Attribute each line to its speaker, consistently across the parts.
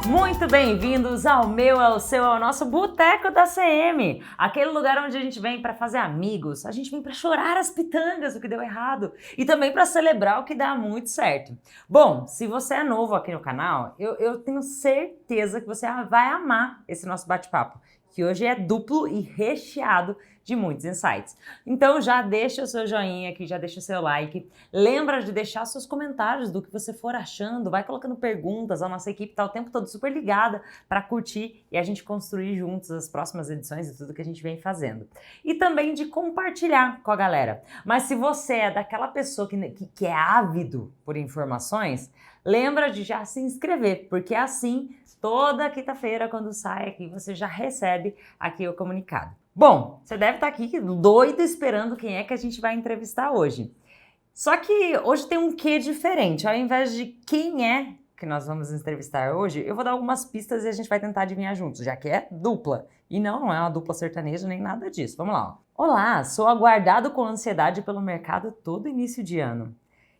Speaker 1: Muito bem-vindos ao meu, ao seu, ao nosso Boteco da CM, aquele lugar onde a gente vem para fazer amigos, a gente vem para chorar as pitangas do que deu errado e também para celebrar o que dá muito certo. Bom, se você é novo aqui no canal, eu tenho certeza que você vai amar esse nosso bate-papo, que hoje é duplo e recheado de muitos insights. Então já deixa o seu joinha aqui, já deixa o seu like, lembra de deixar seus comentários do que você for achando, vai colocando perguntas, a nossa equipe tá o tempo todo super ligada para curtir e a gente construir juntos as próximas edições e tudo que a gente vem fazendo. E também de compartilhar com a galera. Mas se você é daquela pessoa que é ávido por informações, lembra de já se inscrever, porque assim, toda quinta-feira, quando sai aqui, você já recebe aqui o comunicado. Bom, você deve estar aqui doido esperando quem é que a gente vai entrevistar hoje. Só que hoje tem um quê diferente. Ao invés de quem é que nós vamos entrevistar hoje, eu vou dar algumas pistas e a gente vai tentar adivinhar juntos, já que é dupla. E não é uma dupla sertaneja nem nada disso. Vamos lá. Olá, sou aguardado com ansiedade pelo mercado todo início de ano.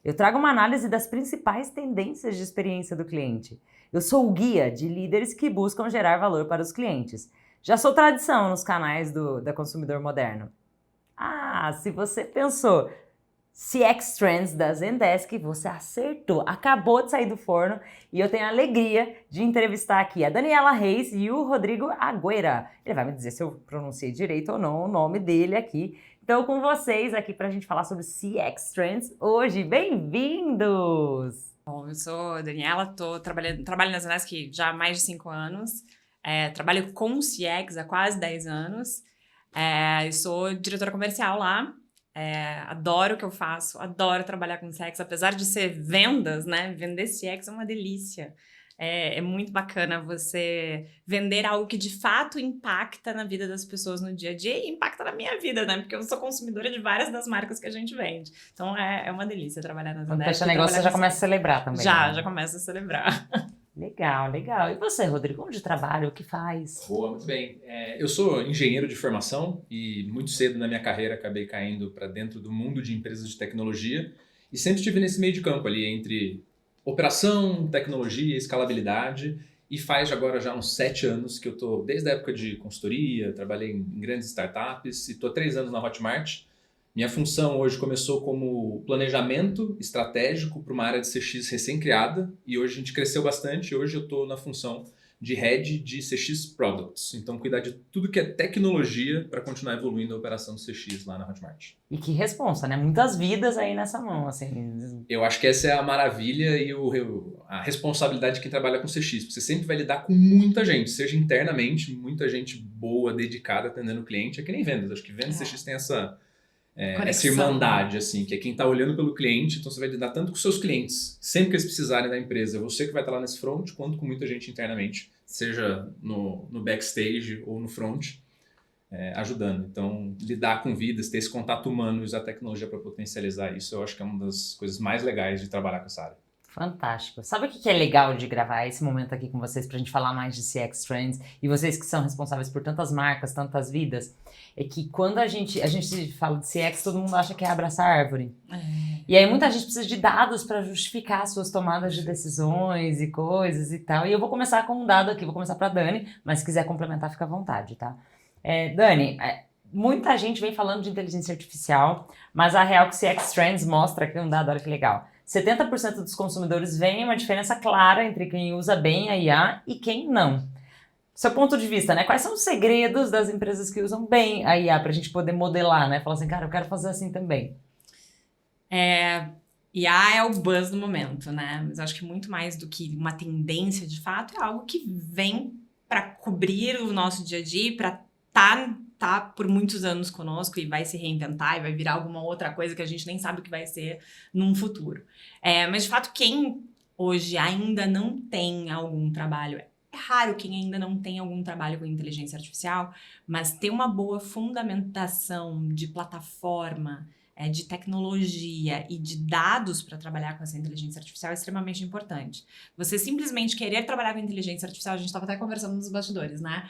Speaker 1: Eu trago uma análise das principais tendências de experiência do cliente. Eu sou o guia de líderes que buscam gerar valor para os clientes. Já sou tradição nos canais da Consumidor Moderno. Ah, se você pensou CX Trends da Zendesk, você acertou. Acabou de sair do forno e eu tenho a alegria de entrevistar aqui a Daniela Reis e o Rodrigo Agüera. Ele vai me dizer se eu pronunciei direito ou não o nome dele aqui. Então, com vocês aqui para a gente falar sobre CX Trends hoje. Bem-vindos!
Speaker 2: Bom, eu sou a Daniela, trabalho na Zendesk já há mais de 5 anos. Trabalho com CX há quase 10 anos. Eu sou diretora comercial lá. Adoro o que eu faço, adoro trabalhar com CX, apesar de ser vendas, né? Vender CX é uma delícia. É muito bacana você vender algo que de fato impacta na vida das pessoas no dia a dia e impacta na minha vida, né? Porque eu sou consumidora de várias das marcas que a gente vende. Então é uma delícia trabalhar na Zendesk.
Speaker 1: Quando fecha negócio, você já começa a celebrar também.
Speaker 2: Já começa a celebrar.
Speaker 1: Legal, legal. E você, Rodrigo, onde trabalha? O que faz?
Speaker 3: Boa, muito bem. Eu sou engenheiro de formação e muito cedo na minha carreira acabei caindo para dentro do mundo de empresas de tecnologia e sempre estive nesse meio de campo ali entre operação, tecnologia, escalabilidade e faz agora já uns 7 anos que eu estou desde a época de consultoria, trabalhei em grandes startups e estou há 3 anos na Hotmart. Minha função hoje começou como planejamento estratégico para uma área de CX recém-criada e hoje a gente cresceu bastante. Hoje eu estou na função de Head de CX Products. Então, cuidar de tudo que é tecnologia para continuar evoluindo a operação do CX lá na Hotmart.
Speaker 1: E que responsa, né? Muitas vidas aí nessa mão, assim.
Speaker 3: Eu acho que essa é a maravilha e a responsabilidade de quem trabalha com CX. Você sempre vai lidar com muita gente, seja internamente, muita gente boa, dedicada, atendendo o cliente. É que nem vendas. Acho que vendas CX tem essa irmandade, assim, que é quem está olhando pelo cliente, então você vai lidar tanto com seus clientes, sempre que eles precisarem da empresa, você que vai estar lá nesse front, quanto com muita gente internamente, seja no backstage ou no front, ajudando. Então, lidar com vidas, ter esse contato humano e usar a tecnologia para potencializar isso, eu acho que é uma das coisas mais legais de trabalhar com essa área.
Speaker 1: Fantástico. Sabe o que é legal de gravar esse momento aqui com vocês pra gente falar mais de CX Trends e vocês que são responsáveis por tantas marcas, tantas vidas, é que quando a gente fala de CX, todo mundo acha que é abraçar árvore. E aí muita gente precisa de dados para justificar suas tomadas de decisões e coisas e tal. E eu vou começar com um dado aqui, vou começar pra Dani, mas se quiser complementar, fica à vontade, tá? Dani, muita gente vem falando de inteligência artificial, mas a real que CX Trends mostra aqui um dado, olha que legal. 70% dos consumidores veem uma diferença clara entre quem usa bem a IA e quem não. Seu ponto de vista, né? Quais são os segredos das empresas que usam bem a IA para a gente poder modelar, né? Falar assim, cara, eu quero fazer assim também.
Speaker 2: IA é o buzz do momento, né? Mas acho que muito mais do que uma tendência de fato, é algo que vem para cobrir o nosso dia a dia, para tá por muitos anos conosco e vai se reinventar e vai virar alguma outra coisa que a gente nem sabe o que vai ser num futuro. Mas, de fato, quem hoje ainda não tem algum trabalho, é raro quem ainda não tem algum trabalho com inteligência artificial, mas ter uma boa fundamentação de plataforma, de tecnologia e de dados para trabalhar com essa inteligência artificial é extremamente importante. Você simplesmente querer trabalhar com inteligência artificial, a gente estava até conversando nos bastidores, né?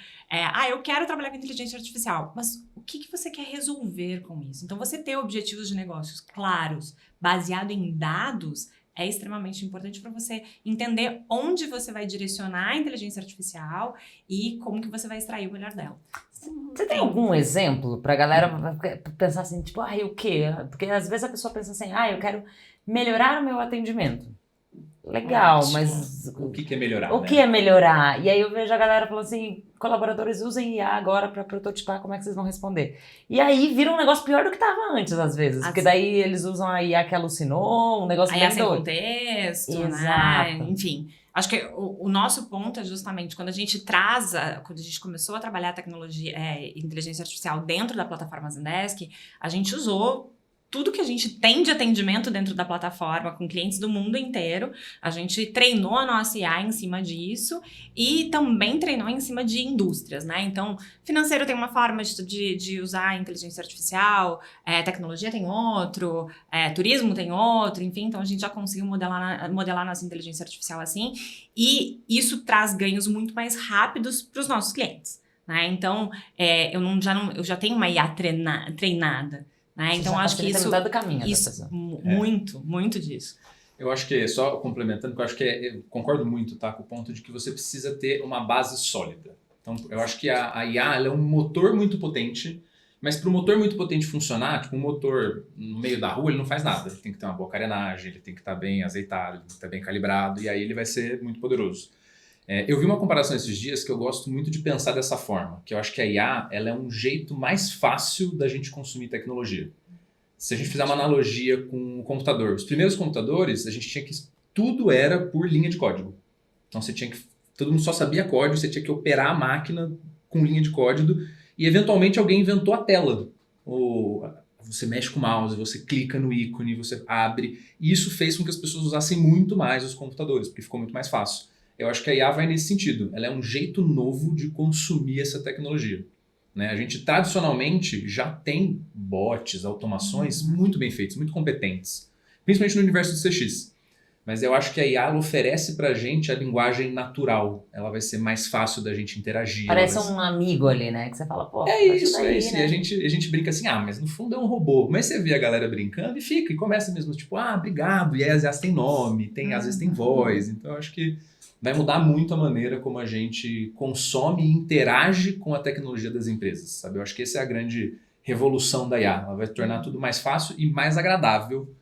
Speaker 2: Eu quero trabalhar com inteligência artificial, mas o que você quer resolver com isso? Então, você ter objetivos de negócios claros, baseado em dados, é extremamente importante para você entender onde você vai direcionar a inteligência artificial e como que você vai extrair o melhor dela.
Speaker 1: Você tem algum exemplo pra galera pensar assim, tipo, o quê? Porque às vezes a pessoa pensa assim, eu quero melhorar o meu atendimento. Legal,
Speaker 3: Ótimo.
Speaker 1: mas
Speaker 3: O que é melhorar,
Speaker 1: o que é melhorar? E aí eu vejo a galera falando assim, colaboradores usem IA agora pra prototipar como é que vocês vão responder. E aí vira um negócio pior do que tava antes, às vezes. Porque daí eles usam a IA que alucinou, um negócio bem
Speaker 2: sem
Speaker 1: doido.
Speaker 2: contexto,
Speaker 1: Exato.
Speaker 2: né? Enfim, acho que o nosso ponto é justamente quando a gente quando a gente começou a trabalhar a tecnologia, inteligência artificial dentro da plataforma Zendesk, a gente usou tudo que a gente tem de atendimento dentro da plataforma com clientes do mundo inteiro. A gente treinou a nossa IA em cima disso e também treinou em cima de indústrias, né? Então, financeiro tem uma forma de usar a inteligência artificial, tecnologia tem outro, turismo tem outro, enfim. Então, a gente já conseguiu modelar nossa inteligência artificial assim. E isso traz ganhos muito mais rápidos para os nossos clientes, né? Então, eu já tenho uma IA treinada. Né? Então, acho que isso muito disso.
Speaker 3: Eu acho que, só complementando, eu concordo muito, tá, com o ponto de que você precisa ter uma base sólida. Então, eu acho que a IA ela é um motor muito potente, mas para o motor muito potente funcionar, tipo um motor no meio da rua, ele não faz nada. Ele tem que ter uma boa carenagem, ele tem que estar bem azeitado, ele tem que estar bem calibrado, e aí ele vai ser muito poderoso. Eu vi uma comparação esses dias que eu gosto muito de pensar dessa forma, que eu acho que a IA ela é um jeito mais fácil da gente consumir tecnologia. Se a gente fizer uma analogia com o computador, os primeiros computadores, a gente tinha que... Tudo era por linha de código. Então todo mundo só sabia código, você tinha que operar a máquina com linha de código e eventualmente alguém inventou a tela. Você mexe com o mouse, você clica no ícone, você abre. E isso fez com que as pessoas usassem muito mais os computadores, porque ficou muito mais fácil. Eu acho que a IA vai nesse sentido. Ela é um jeito novo de consumir essa tecnologia. Né? A gente, tradicionalmente, já tem bots, automações muito bem feitas, muito competentes. Principalmente no universo do CX. Mas eu acho que a IA ela oferece pra gente a linguagem natural. Ela vai ser mais fácil da gente interagir.
Speaker 1: Parece um amigo ali, né? Que você fala, pô...
Speaker 3: É isso. Né? E a gente brinca assim, mas no fundo é um robô. Mas você vê a galera brincando e começa mesmo, tipo, obrigado. E aí às vezes tem nome, às vezes tem voz. Então eu acho que vai mudar muito a maneira como a gente consome e interage com a tecnologia das empresas, sabe? Eu acho que essa é a grande revolução da IA. Ela vai tornar tudo mais fácil e mais agradável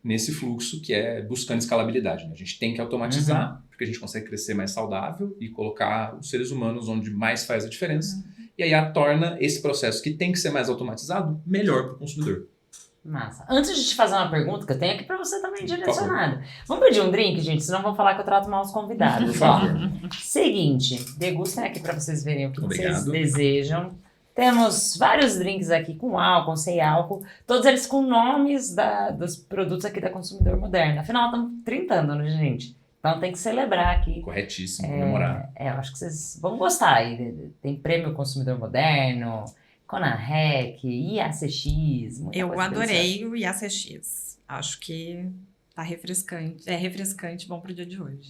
Speaker 3: nesse fluxo que é buscando escalabilidade. Né? A gente tem que automatizar, porque a gente consegue crescer mais saudável e colocar os seres humanos onde mais faz a diferença. E a IA torna esse processo que tem que ser mais automatizado melhor para o consumidor.
Speaker 1: Massa. Antes de te fazer uma pergunta que eu tenho aqui pra você também direcionada. Vamos pedir um drink, gente? Senão vão falar que eu trato mal os convidados.
Speaker 3: Por favor.
Speaker 1: Seguinte, degustem aqui pra vocês verem o que
Speaker 3: Obrigado.
Speaker 1: vocês desejam. Temos vários drinks aqui com álcool, sem álcool. Todos eles com nomes dos produtos aqui da Consumidor Moderno. Afinal, estamos 30 anos, né, gente? Então tem que celebrar aqui.
Speaker 3: Corretíssimo, comemorar.
Speaker 1: Eu acho que vocês vão gostar aí. Tem Prêmio Consumidor Moderno, Conarec, IACX.
Speaker 2: Eu adorei o IACX. Acho que tá refrescante. É refrescante, bom pro dia de hoje.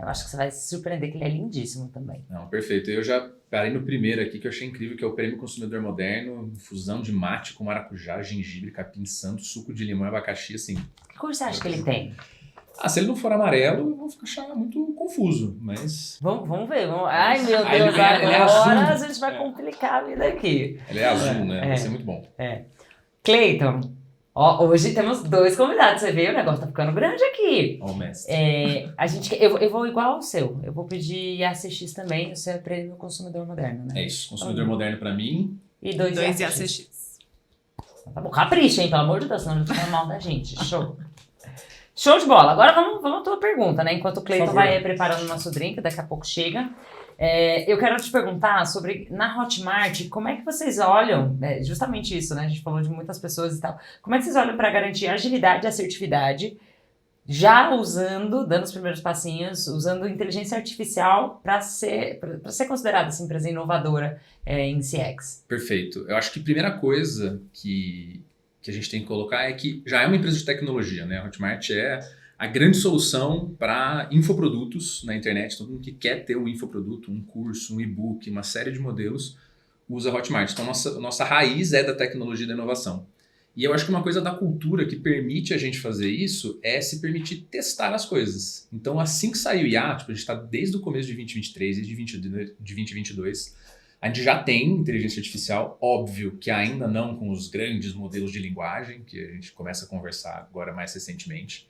Speaker 1: Eu acho que você vai se surpreender que ele é lindíssimo também.
Speaker 3: Não, perfeito. Eu já parei no primeiro aqui que eu achei incrível, que é o Prêmio Consumidor Moderno, infusão de mate com maracujá, gengibre, capim santo, suco de limão e abacaxi, assim.
Speaker 1: Que cor você acha que ele tem?
Speaker 3: Se ele não for amarelo, eu vou achar muito confuso, mas...
Speaker 1: Vamos ver. Ai, meu Deus,
Speaker 3: ele é azul.
Speaker 1: Agora a gente vai complicar a vida aqui.
Speaker 3: Ele é azul, né? Vai ser muito bom.
Speaker 1: Cleiton, hoje temos 2 convidados. Você vê, o negócio tá ficando grande aqui.
Speaker 3: Ó, mestre.
Speaker 1: Eu vou igual ao seu. Eu vou pedir IACX também, o seu é Prêmio Consumidor Moderno, né?
Speaker 3: É isso. Consumidor Moderno pra mim.
Speaker 1: E 2
Speaker 2: IACX.
Speaker 1: Tá bom, capricha, hein? Pelo amor de Deus, senão ele fica mal da gente. Show. Show de bola. Agora vamos à tua pergunta, né? Enquanto o Cleiton vai preparando o nosso drink, daqui a pouco chega. Eu quero te perguntar sobre, na Hotmart, como é que vocês olham, justamente isso, né? A gente falou de muitas pessoas e tal. Como é que vocês olham para garantir agilidade e assertividade, já dando os primeiros passinhos, usando inteligência artificial para ser considerada essa empresa inovadora em CX?
Speaker 3: Perfeito. Eu acho que a primeira coisa que a gente tem que colocar é que já é uma empresa de tecnologia, né? A Hotmart é a grande solução para infoprodutos na internet. Todo mundo que quer ter um infoproduto, um curso, um e-book, uma série de modelos, usa a Hotmart. Então, nossa raiz é da tecnologia e da inovação. E eu acho que uma coisa da cultura que permite a gente fazer isso é se permitir testar as coisas. Então, assim que saiu o IA, tipo, a gente está desde o começo de 2023 e de 2022, a gente já tem inteligência artificial, óbvio que ainda não com os grandes modelos de linguagem, que a gente começa a conversar agora mais recentemente.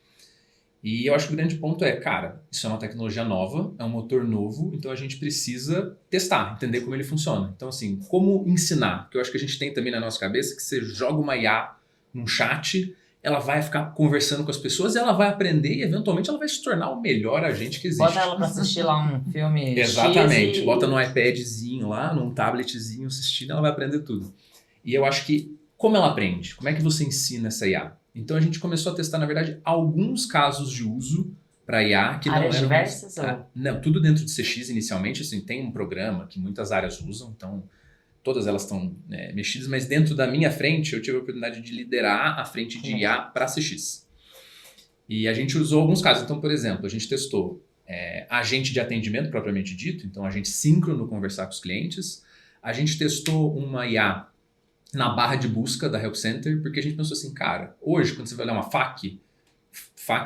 Speaker 3: E eu acho que o grande ponto é, cara, isso é uma tecnologia nova, é um motor novo, então a gente precisa testar, entender como ele funciona. Então, assim, como ensinar? Porque eu acho que a gente tem também na nossa cabeça que você joga uma IA num chat, ela vai ficar conversando com as pessoas e ela vai aprender e eventualmente ela vai se tornar o melhor agente que existe.
Speaker 1: Bota ela pra assistir lá um filme
Speaker 3: Exatamente,
Speaker 1: X
Speaker 3: bota num iPadzinho lá, num tabletzinho assistindo, ela vai aprender tudo. E eu acho que, como ela aprende? Como é que você ensina essa IA? Então a gente começou a testar, na verdade, alguns casos de uso para IA que não eram...
Speaker 1: áreas diversas?
Speaker 3: Não, tudo dentro de CX inicialmente, assim, tem um programa que muitas áreas usam, então todas elas estão mexidas, mas dentro da minha frente eu tive a oportunidade de liderar a frente de IA para CX. E a gente usou alguns casos, então, por exemplo, a gente testou agente de atendimento propriamente dito, então agente síncrono conversar com os clientes, a gente testou uma IA na barra de busca da Help Center, porque a gente pensou assim, cara, hoje, quando você vai olhar uma FAQ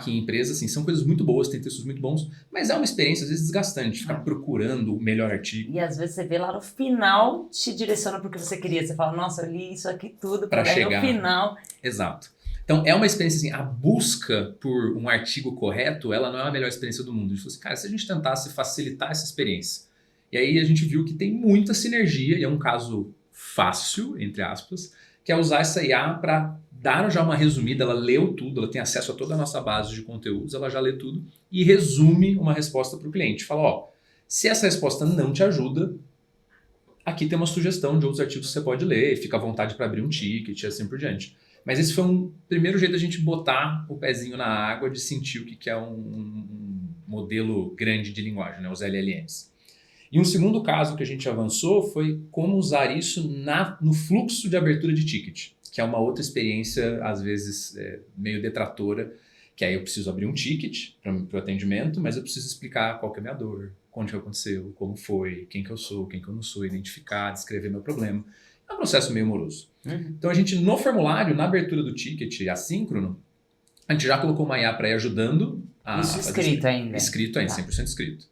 Speaker 3: em empresa, assim, são coisas muito boas, tem textos muito bons, mas é uma experiência, às vezes, desgastante, ficar procurando o melhor artigo.
Speaker 1: E às vezes você vê lá no final, te direciona porque você queria. Você fala, nossa, eu li isso aqui tudo para chegar no final.
Speaker 3: Exato. Então, é uma experiência assim, a busca por um artigo correto, ela não é a melhor experiência do mundo. A gente falou assim, cara, se a gente tentasse facilitar essa experiência, e aí a gente viu que tem muita sinergia, e é um caso fácil, entre aspas, que é usar essa IA para dar já uma resumida, ela leu tudo, ela tem acesso a toda a nossa base de conteúdos, ela já lê tudo e resume uma resposta para o cliente. Fala, ó, se essa resposta não te ajuda, aqui tem uma sugestão de outros artigos que você pode ler, fica à vontade para abrir um ticket e assim por diante. Mas esse foi um primeiro jeito da gente botar o pezinho na água, de sentir o que é um modelo grande de linguagem, né, os LLMs. E um segundo caso que a gente avançou foi como usar isso no fluxo de abertura de ticket, que é uma outra experiência, às vezes, meio detratora, que aí eu preciso abrir um ticket para o atendimento, mas eu preciso explicar qual que é a minha dor, onde que aconteceu, como foi, quem que eu sou, quem que eu não sou, identificar, descrever meu problema. É um processo meio moroso. Então a gente, no formulário, na abertura do ticket assíncrono, a gente já colocou uma IA para ir ajudando.
Speaker 1: Isso escrito ainda.
Speaker 3: Escrito ainda, 100% escrito.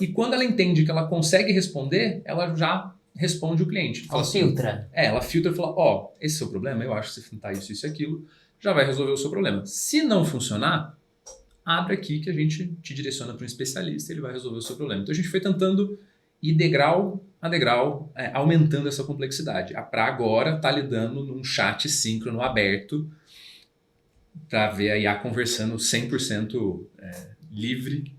Speaker 3: E quando ela entende que ela consegue responder, ela já responde o cliente.
Speaker 1: Ela filtra.
Speaker 3: Ela filtra e fala, ó, esse é o seu problema, eu acho que você tentar isso, isso e aquilo, já vai resolver o seu problema. Se não funcionar, abre aqui que a gente te direciona para um especialista e ele vai resolver o seu problema. Então a gente foi tentando ir degrau a degrau, aumentando essa complexidade. Para agora estar lidando num chat síncrono aberto para ver a IA conversando 100% livre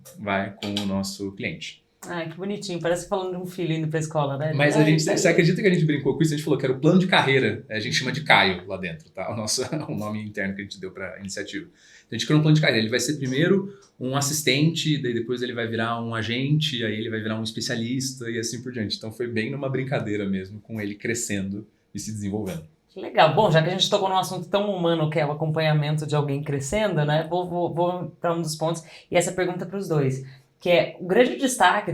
Speaker 3: com o nosso cliente.
Speaker 1: Ai, que bonitinho. Parece falando de um filho indo pra escola, né?
Speaker 3: Mas você acredita que a gente brincou com isso? A gente falou que era o plano de carreira. A gente chama de Caio lá dentro, tá? O nome interno que a gente deu para a iniciativa. Então a gente criou um plano de carreira. Ele vai ser primeiro um assistente, daí depois ele vai virar um agente, aí ele vai virar um especialista e assim por diante. Então foi bem numa brincadeira mesmo, com ele crescendo e se desenvolvendo.
Speaker 1: Que legal. Bom, já que a gente tocou num assunto tão humano que é o acompanhamento de alguém crescendo, né? Vou para um dos pontos. E essa pergunta para os dois. Que é o grande destaque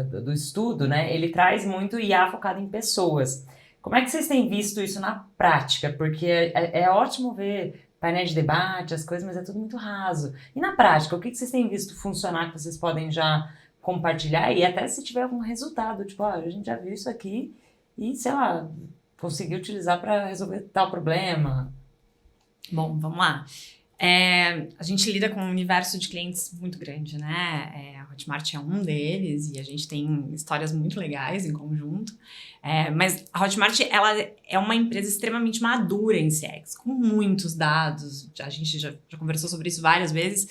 Speaker 1: do estudo, né? Ele traz muito IA focado em pessoas. Como é que vocês têm visto isso na prática? Porque é ótimo ver painéis de debate, as coisas, mas é tudo muito raso. E na prática, o que vocês têm visto funcionar que vocês podem já compartilhar? E até se tiver algum resultado, tipo, a gente já viu isso aqui e, sei lá, conseguiu utilizar para resolver tal problema.
Speaker 2: Bom, vamos lá. A gente lida com um universo de clientes muito grande, né? A Hotmart é um deles e a gente tem histórias muito legais em conjunto. Mas a Hotmart, ela é uma empresa extremamente madura em CX, com muitos dados. A gente já conversou sobre isso várias vezes.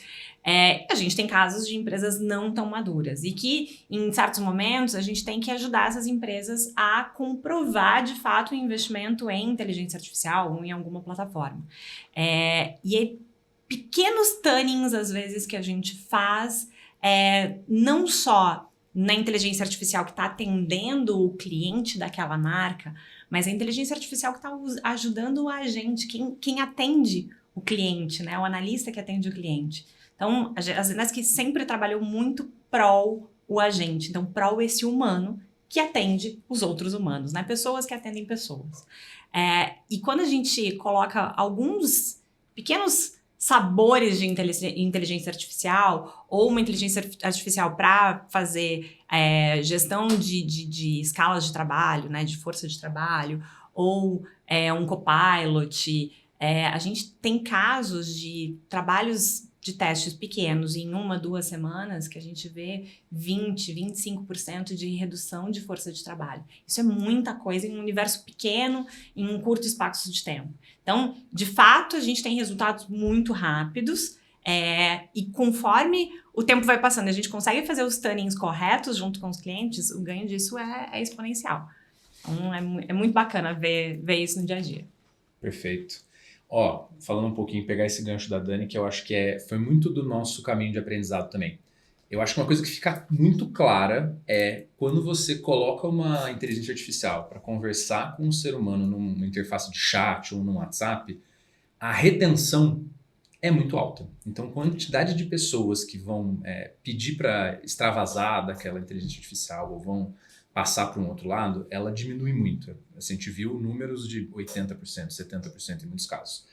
Speaker 2: A gente tem casos de empresas não tão maduras e que, em certos momentos, a gente tem que ajudar essas empresas a comprovar, de fato, o investimento em inteligência artificial ou em alguma plataforma. Pequenos tunnings, às vezes, que a gente faz, não só na inteligência artificial que está atendendo o cliente daquela marca, mas a inteligência artificial que está ajudando o agente, quem atende o cliente, né? O analista que atende o cliente. Então, a Zendesk sempre trabalhou muito pró o agente, então pró esse humano que atende os outros humanos, né? Pessoas que atendem pessoas. E quando a gente coloca alguns pequenos sabores de inteligência artificial ou uma inteligência artificial para fazer gestão de escalas de trabalho, né, de força de trabalho, ou um copilot, a gente tem casos de trabalhos de testes pequenos em 1, 2 semanas que a gente vê 20, 25% de redução de força de trabalho. Isso é muita coisa em um universo pequeno, em um curto espaço de tempo. Então, de fato, a gente tem resultados muito rápidos e conforme o tempo vai passando e a gente consegue fazer os tunnings corretos junto com os clientes, o ganho disso é exponencial. Então, é muito bacana ver isso no dia a dia.
Speaker 3: Perfeito. Falando um pouquinho, pegar esse gancho da Dani, que eu acho que foi muito do nosso caminho de aprendizado também. Eu acho que uma coisa que fica muito clara é quando você coloca uma inteligência artificial para conversar com um ser humano numa interface de chat ou num WhatsApp, a retenção é muito alta. Então, a quantidade de pessoas que vão pedir para extravasar daquela inteligência artificial ou vão passar para um outro lado, ela diminui muito. Assim, a gente viu números de 80%, 70% em muitos casos.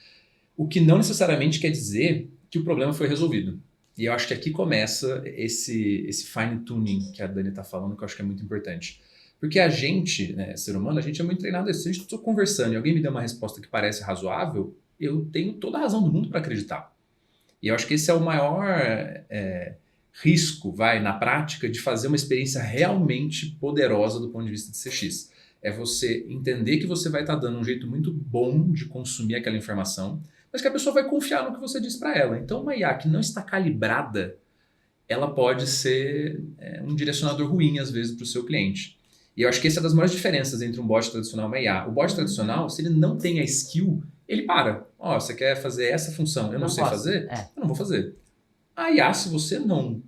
Speaker 3: O que não necessariamente quer dizer que o problema foi resolvido. E eu acho que aqui começa esse fine tuning que a Dani está falando, que eu acho que é muito importante. Porque a gente, né, ser humano, a gente é muito treinado. Se a gente está conversando e alguém me der uma resposta que parece razoável, eu tenho toda a razão do mundo para acreditar. E eu acho que esse é o maior risco, na prática, de fazer uma experiência realmente poderosa do ponto de vista de CX. É você entender que você vai estar dando um jeito muito bom de consumir aquela informação, mas que a pessoa vai confiar no que você diz para ela. Então, uma IA que não está calibrada, ela pode ser um direcionador ruim, às vezes, para o seu cliente. E eu acho que essa é uma das maiores diferenças entre um bot tradicional e uma IA. O bot tradicional, se ele não tem a skill, ele para. Você quer fazer essa função, eu não sei fazer? Eu não vou fazer. A IA, se você não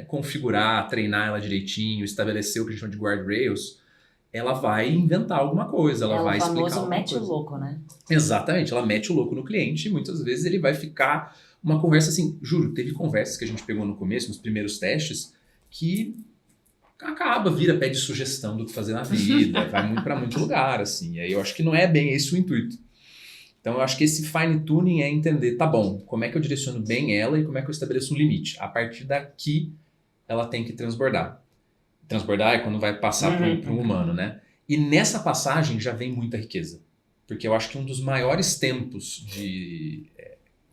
Speaker 3: configurar, treinar ela direitinho, estabelecer o que a gente chama de guardrails, ela vai inventar alguma coisa, ela vai explicar alguma coisa.
Speaker 1: O famoso mete o louco, né?
Speaker 3: Exatamente, ela mete o louco no cliente e muitas vezes ele vai ficar uma conversa assim, juro, teve conversas que a gente pegou no começo, nos primeiros testes, que vira, pede sugestão do que fazer na vida, vai para muito lugar, assim, e aí eu acho que não é bem esse o intuito. Então, eu acho que esse fine tuning é entender, tá bom, como é que eu direciono bem ela e como é que eu estabeleço um limite. A partir daqui, ela tem que transbordar. Transbordar é quando vai passar para um humano, né? E nessa passagem já vem muita riqueza. Porque eu acho que um dos maiores tempos de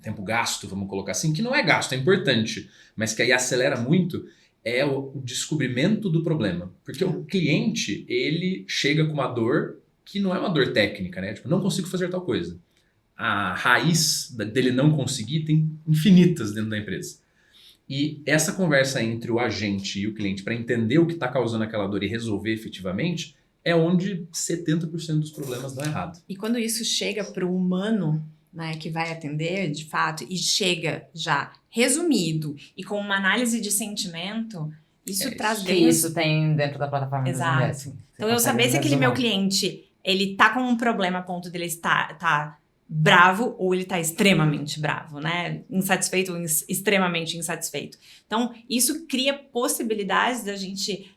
Speaker 3: tempo gasto, vamos colocar assim, que não é gasto, é importante, mas que aí acelera muito, é o descobrimento do problema. Porque o cliente, ele chega com uma dor que não é uma dor técnica, né? Tipo, não consigo fazer tal coisa. A raiz dele não conseguir tem infinitas dentro da empresa. E essa conversa entre o agente e o cliente para entender o que está causando aquela dor e resolver efetivamente é onde 70% dos problemas dão errado.
Speaker 2: E quando isso chega para o humano, né, que vai atender de fato, e chega já resumido e com uma análise de sentimento, isso traz ganhos.
Speaker 1: Isso tem dentro da plataforma.
Speaker 2: Exato.
Speaker 1: Assim,
Speaker 2: então eu saber se aquele meu cliente, ele tá com um problema a ponto dele tá bravo ou ele tá extremamente bravo, né? Insatisfeito ou extremamente insatisfeito. Então, isso cria possibilidades da gente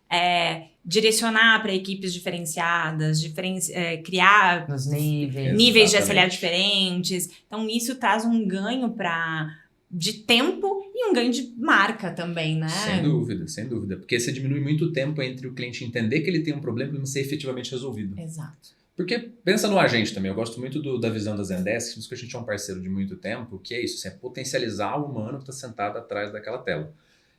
Speaker 2: direcionar para equipes diferenciadas, criar
Speaker 1: nos níveis
Speaker 2: de SLA diferentes. Então, isso traz um ganho de tempo e um ganho de marca também, né?
Speaker 3: Sem dúvida, sem dúvida. Porque você diminui muito o tempo entre o cliente entender que ele tem um problema e não ser efetivamente resolvido.
Speaker 2: Exato.
Speaker 3: Porque pensa no agente também, eu gosto muito da visão da Zendesk, que a gente é um parceiro de muito tempo, que é isso, assim, é potencializar o humano que está sentado atrás daquela tela.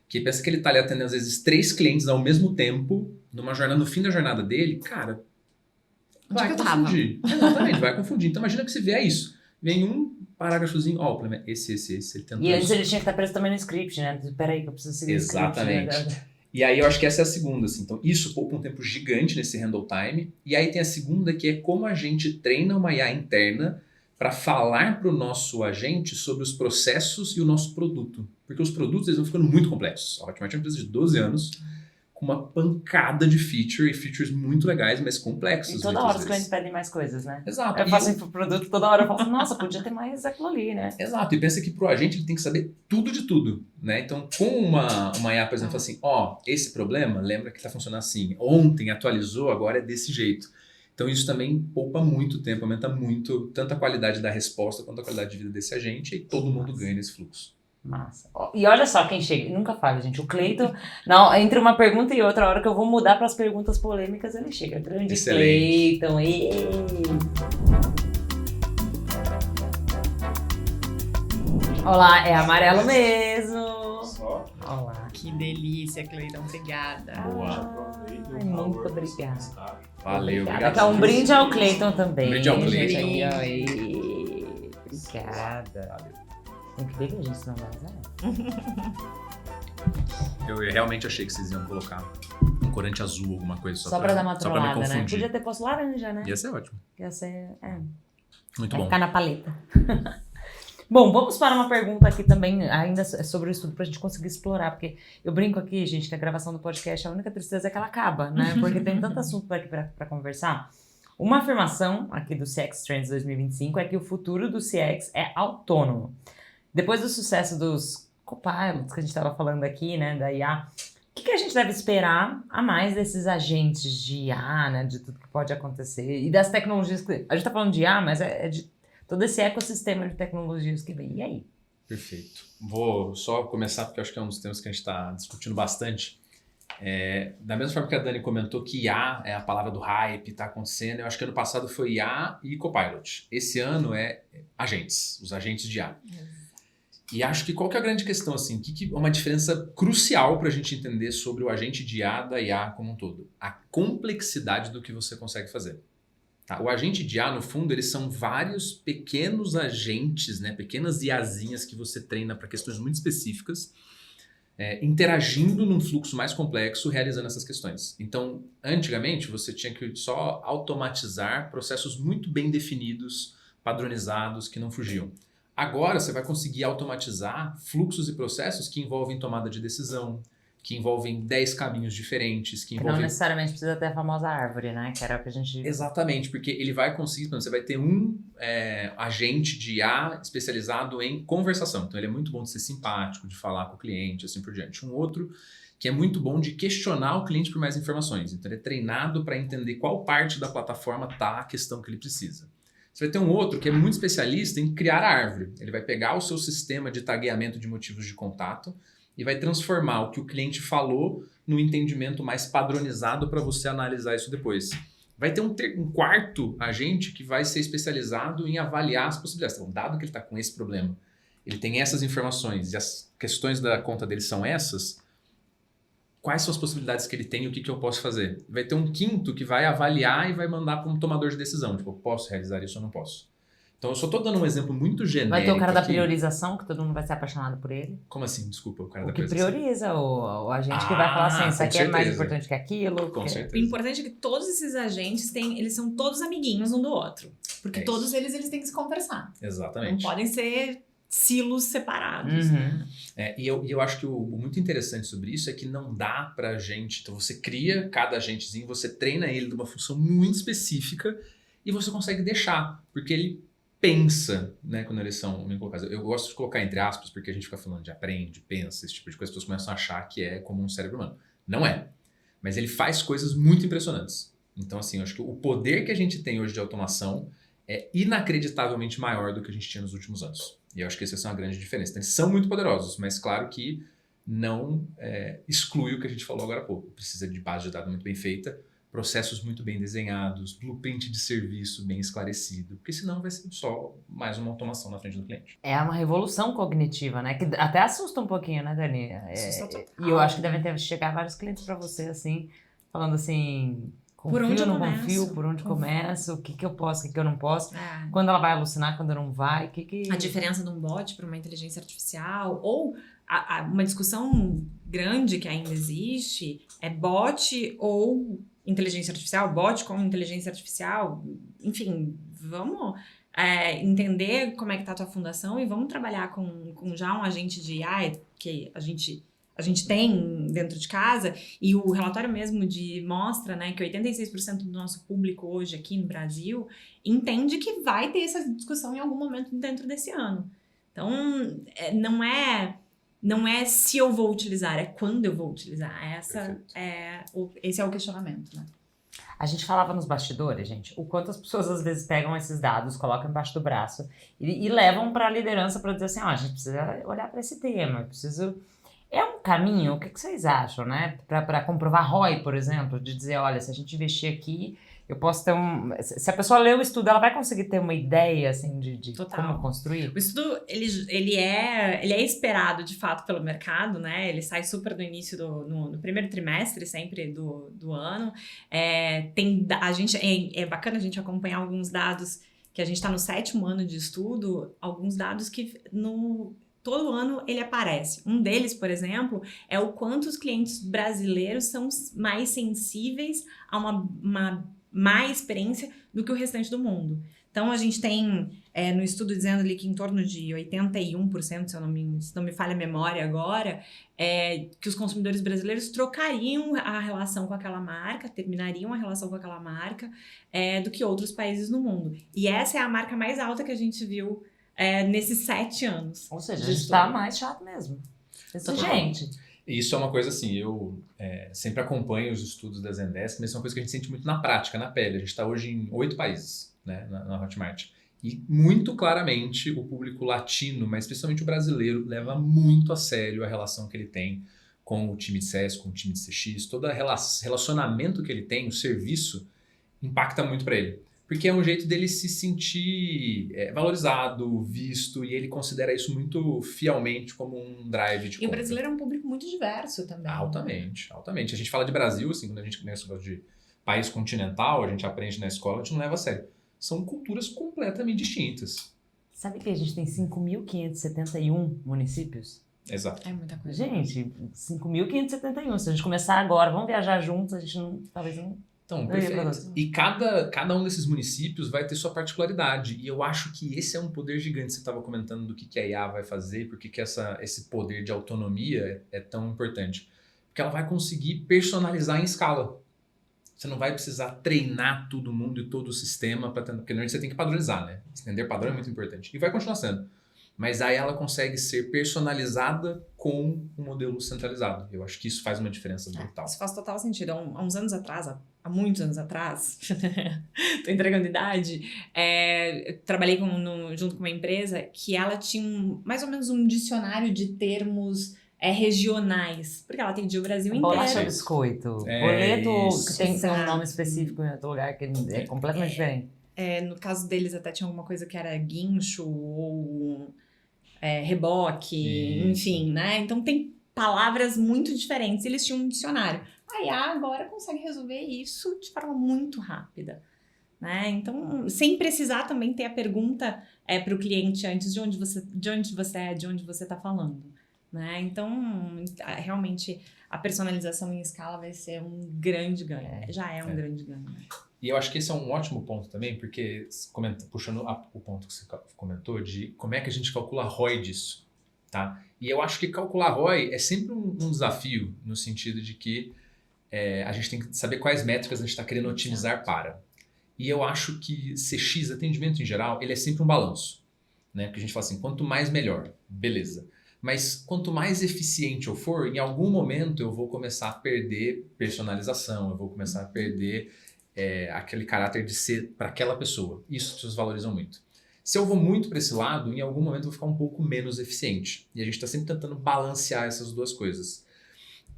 Speaker 3: Que pensa que ele está ali atendendo às vezes 3 clientes ao mesmo tempo, numa jornada, no fim da jornada dele, cara, vai confundir. Exatamente, vai confundir. Então imagina que você vê isso, vem um parágrafozinho, o problema é esse, ele tentou.
Speaker 1: E antes ele tinha que estar preso também no script, né? Peraí que eu preciso seguir
Speaker 3: Exatamente.
Speaker 1: o script. Né?
Speaker 3: E aí eu acho que essa é a segunda, assim. Então isso poupa um tempo gigante nesse handle time. E aí tem a segunda, que é como a gente treina uma IA interna para falar para o nosso agente sobre os processos e o nosso produto. Porque os produtos eles vão ficando muito complexos. A Hotmart é uma empresa de 12 anos, com uma pancada de features muito legais, mas complexos.
Speaker 1: E toda hora os clientes pedem mais coisas, né?
Speaker 3: Exato.
Speaker 1: Eu faço um produto, toda hora eu falo, nossa, podia ter mais aquilo ali, né?
Speaker 3: Exato, e pensa que pro agente ele tem que saber tudo de tudo, né? Então, com uma IA, por exemplo, assim, esse problema, lembra que tá funcionando assim, ontem atualizou, agora é desse jeito. Então isso também poupa muito tempo, aumenta muito tanto a qualidade da resposta quanto a qualidade de vida desse agente e todo mundo ganha nesse fluxo.
Speaker 1: Massa. E olha só quem chega. Nunca falha, gente. O Cleiton, não, entre uma pergunta e outra, a hora que eu vou mudar para as perguntas polêmicas, ele chega. Grande
Speaker 3: Excelente.
Speaker 1: Cleiton. Olá, é amarelo mesmo.
Speaker 4: Só.
Speaker 1: Olá.
Speaker 2: Que delícia, Cleiton. Obrigada.
Speaker 3: Boa.
Speaker 1: Ai, muito obrigada.
Speaker 3: Valeu,
Speaker 1: Obrigada.
Speaker 3: obrigado.
Speaker 1: Que é um brinde ao Cleiton também.
Speaker 3: Um brinde ao
Speaker 1: gente.
Speaker 3: Cleiton.
Speaker 1: Aí, obrigada. Tem que beber, gente, senão vai azar.
Speaker 3: Eu realmente achei que vocês iam colocar um corante azul, alguma coisa.
Speaker 1: Só pra dar uma
Speaker 3: só pra me
Speaker 1: trollada, né?
Speaker 3: confundir.
Speaker 1: Podia ter posto laranja, né?
Speaker 3: Ia ser ótimo.
Speaker 1: Ia ser...
Speaker 3: Muito
Speaker 1: Vai
Speaker 3: bom.
Speaker 1: ficar na paleta. Bom, vamos para uma pergunta aqui também, ainda sobre o estudo, pra gente conseguir explorar, porque eu brinco aqui, gente, que a gravação do podcast, a única tristeza é que ela acaba, né? Porque tem tanto assunto aqui pra conversar. Uma afirmação aqui do CX Trends 2025 é que o futuro do CX é autônomo. Depois do sucesso dos copilots que a gente estava falando aqui, né, da IA, o que a gente deve esperar a mais desses agentes de IA, né, de tudo que pode acontecer e das tecnologias que... A gente tá falando de IA, mas é de todo esse ecossistema de tecnologias que vem. E aí?
Speaker 3: Perfeito. Vou só começar, porque eu acho que é um dos temas que a gente está discutindo bastante. Da mesma forma que a Dani comentou que IA é a palavra do hype, está acontecendo, eu acho que ano passado foi IA e Copilot. Esse ano é agentes, os agentes de IA. E acho que qual que é a grande questão, assim, que é uma diferença crucial para a gente entender sobre o agente de IA da IA como um todo? A complexidade do que você consegue fazer. Tá? O agente de IA, no fundo, eles são vários pequenos agentes, né, pequenas IAzinhas que você treina para questões muito específicas, interagindo num fluxo mais complexo, realizando essas questões. Então, antigamente, você tinha que só automatizar processos muito bem definidos, padronizados, que não fugiam. Agora você vai conseguir automatizar fluxos e processos que envolvem tomada de decisão, que envolvem 10 caminhos diferentes, que
Speaker 1: Não
Speaker 3: envolvem...
Speaker 1: necessariamente precisa ter a famosa árvore, né? Que era o que a gente...
Speaker 3: Exatamente, porque ele vai conseguir... Você vai ter um agente de IA especializado em conversação. Então ele é muito bom de ser simpático, de falar com o cliente, assim por diante. Um outro que é muito bom de questionar o cliente por mais informações. Então ele é treinado para entender qual parte da plataforma está a questão que ele precisa. Você vai ter um outro que é muito especialista em criar a árvore. Ele vai pegar o seu sistema de tagueamento de motivos de contato e vai transformar o que o cliente falou no entendimento mais padronizado para você analisar isso depois. Vai ter um quarto agente que vai ser especializado em avaliar as possibilidades. Então, dado que ele está com esse problema, ele tem essas informações e as questões da conta dele são essas, quais são as possibilidades que ele tem e o que eu posso fazer? Vai ter um quinto que vai avaliar e vai mandar para um tomador de decisão. Tipo, eu posso realizar isso ou não posso? Então, eu só estou dando um exemplo muito genérico.
Speaker 1: Vai ter o cara da
Speaker 3: aqui.
Speaker 1: priorização, que todo mundo vai ser apaixonado por ele.
Speaker 3: Como assim? Desculpa, o cara
Speaker 1: O
Speaker 3: da
Speaker 1: que
Speaker 3: priorização.
Speaker 1: prioriza, o agente que vai falar assim, isso
Speaker 3: com
Speaker 1: aqui é mais
Speaker 3: certeza.
Speaker 1: importante que aquilo.
Speaker 3: Com
Speaker 2: O
Speaker 3: certeza.
Speaker 2: importante é que todos esses agentes eles são todos amiguinhos um do outro. Porque
Speaker 3: É
Speaker 2: todos
Speaker 3: isso.
Speaker 2: eles têm que se conversar. Não
Speaker 3: Exatamente.
Speaker 2: podem ser silos separados.
Speaker 1: Uhum.
Speaker 3: E eu acho que o muito interessante sobre isso é que não dá pra gente... Então você cria cada agentezinho, você treina ele de uma função muito específica e você consegue deixar, porque ele pensa, né, quando eles são bem colocados. Eu gosto de colocar entre aspas, porque a gente fica falando de aprende, pensa, esse tipo de coisa, as pessoas começam a achar que é como um cérebro humano. Não é. Mas ele faz coisas muito impressionantes. Então, assim, eu acho que o poder que a gente tem hoje de automação é inacreditavelmente maior do que a gente tinha nos últimos anos. E eu acho que essa é uma grande diferença. Então, eles são muito poderosos, mas claro que não exclui o que a gente falou agora há pouco. Precisa de base de dados muito bem feita, processos muito bem desenhados, blueprint de serviço bem esclarecido, porque senão vai ser só mais uma automação na frente do cliente.
Speaker 1: É uma revolução cognitiva, né? Que até assusta um pouquinho, né, Dani?
Speaker 2: Assusta total.
Speaker 1: E eu acho que devem ter chegar vários clientes pra você, assim, falando assim...
Speaker 2: Por onde eu
Speaker 1: não
Speaker 2: começo?
Speaker 1: confio, por onde começo, o que eu posso, o que eu não posso.
Speaker 2: É.
Speaker 1: Quando ela vai alucinar, quando não vai,
Speaker 2: A diferença de um bot para uma inteligência artificial, ou uma discussão grande que ainda existe, é bot ou inteligência artificial, bot com inteligência artificial, enfim, vamos entender como é que tá a tua fundação e vamos trabalhar com já um agente de IA que a gente tem dentro de casa, e o relatório mesmo mostra, né, que 86% do nosso público hoje aqui no Brasil entende que vai ter essa discussão em algum momento dentro desse ano. Então, não é se eu vou utilizar, é quando eu vou utilizar. Esse é o questionamento, né?
Speaker 1: A gente falava nos bastidores, gente, o quanto as pessoas às vezes pegam esses dados, colocam embaixo do braço e levam para a liderança para dizer assim, ó, a gente precisa olhar para esse tema, preciso... É um caminho, o que vocês acham, né? Para comprovar ROI, por exemplo, de dizer, olha, se a gente investir aqui, eu posso ter Se a pessoa ler o estudo, ela vai conseguir ter uma ideia, assim, de como construir?
Speaker 2: O estudo, ele é esperado, de fato, pelo mercado, né? Ele sai super no início, no primeiro trimestre, sempre, do ano. É bacana a gente acompanhar alguns dados, que a gente está no 7º ano de estudo, alguns dados que todo ano ele aparece. Um deles, por exemplo, é o quanto os clientes brasileiros são mais sensíveis a uma má experiência do que o restante do mundo. Então, a gente tem no estudo dizendo ali que em torno de 81%, se não me falha a memória agora, que os consumidores brasileiros trocariam a relação com aquela marca, terminariam a relação com aquela marca, do que outros países no mundo. E essa é a marca mais alta que a gente viu nesses 7 anos.
Speaker 1: Ou seja, a gente tá mais chato mesmo. Exigente.
Speaker 3: Isso é uma coisa assim, eu sempre acompanho os estudos da Zendesk, mas é uma coisa que a gente sente muito na prática, na pele. A gente está hoje em 8 países, né, na Hotmart. E muito claramente o público latino, mas especialmente o brasileiro, leva muito a sério a relação que ele tem com o time de CS, com o time de CX. Todo relacionamento que ele tem, o serviço, impacta muito para ele. Porque é um jeito dele se sentir valorizado, visto, e ele considera isso muito fielmente como um drive de compra.
Speaker 2: E o brasileiro é um público muito diverso também.
Speaker 3: Altamente, altamente. A gente fala de Brasil, assim, quando a gente começa a falar de país continental, a gente aprende na escola, a gente não leva a sério. São culturas completamente distintas.
Speaker 1: Sabe que a gente tem 5.571 municípios?
Speaker 3: Exato.
Speaker 2: É muita coisa.
Speaker 1: Gente, 5.571. Se a gente começar agora, vamos viajar juntos, a gente talvez não...
Speaker 3: Então, perfeito. E cada um desses municípios vai ter sua particularidade. E eu acho que esse é um poder gigante. Você estava comentando do que a IA vai fazer, porque que esse poder de autonomia é tão importante. Porque ela vai conseguir personalizar em escala. Você não vai precisar treinar todo mundo e todo o sistema, porque normalmente você tem que padronizar, né? Entender padrão é muito importante. E vai continuar sendo. Mas aí ela consegue ser personalizada com um modelo centralizado. Eu acho que isso faz uma diferença brutal.
Speaker 2: Isso faz total sentido. Há uns anos atrás, há muitos anos atrás, tô entregando idade, trabalhei junto com uma empresa que ela tinha mais ou menos um dicionário de termos regionais, porque ela atendia o Brasil inteiro.
Speaker 1: Bolacha biscoito. Boleto que tem um nome específico em outro lugar que é completamente diferente.
Speaker 2: No caso deles até tinha alguma coisa que era guincho ou reboque, enfim, né? Então tem palavras muito diferentes, eles tinham um dicionário. A IA agora consegue resolver isso de forma muito rápida, né? Então, sem precisar também ter a pergunta para o cliente antes de onde você está falando, né? Então, realmente, a personalização em escala vai ser um grande ganho. Já é um grande ganho. Né?
Speaker 3: E eu acho que esse é um ótimo ponto também, porque, puxando o ponto que você comentou, de como é que a gente calcula a ROI disso, tá? E eu acho que calcular ROI é sempre um desafio, no sentido de que a gente tem que saber quais métricas a gente está querendo otimizar para. E eu acho que CX, atendimento em geral, ele é sempre um balanço, né? Porque a gente fala assim, quanto mais melhor, beleza. Mas quanto mais eficiente eu for, em algum momento eu vou começar a perder personalização, eu vou começar a perder aquele caráter de ser para aquela pessoa. Isso as pessoas valorizam muito. Se eu vou muito para esse lado, em algum momento eu vou ficar um pouco menos eficiente. E a gente está sempre tentando balancear essas duas coisas.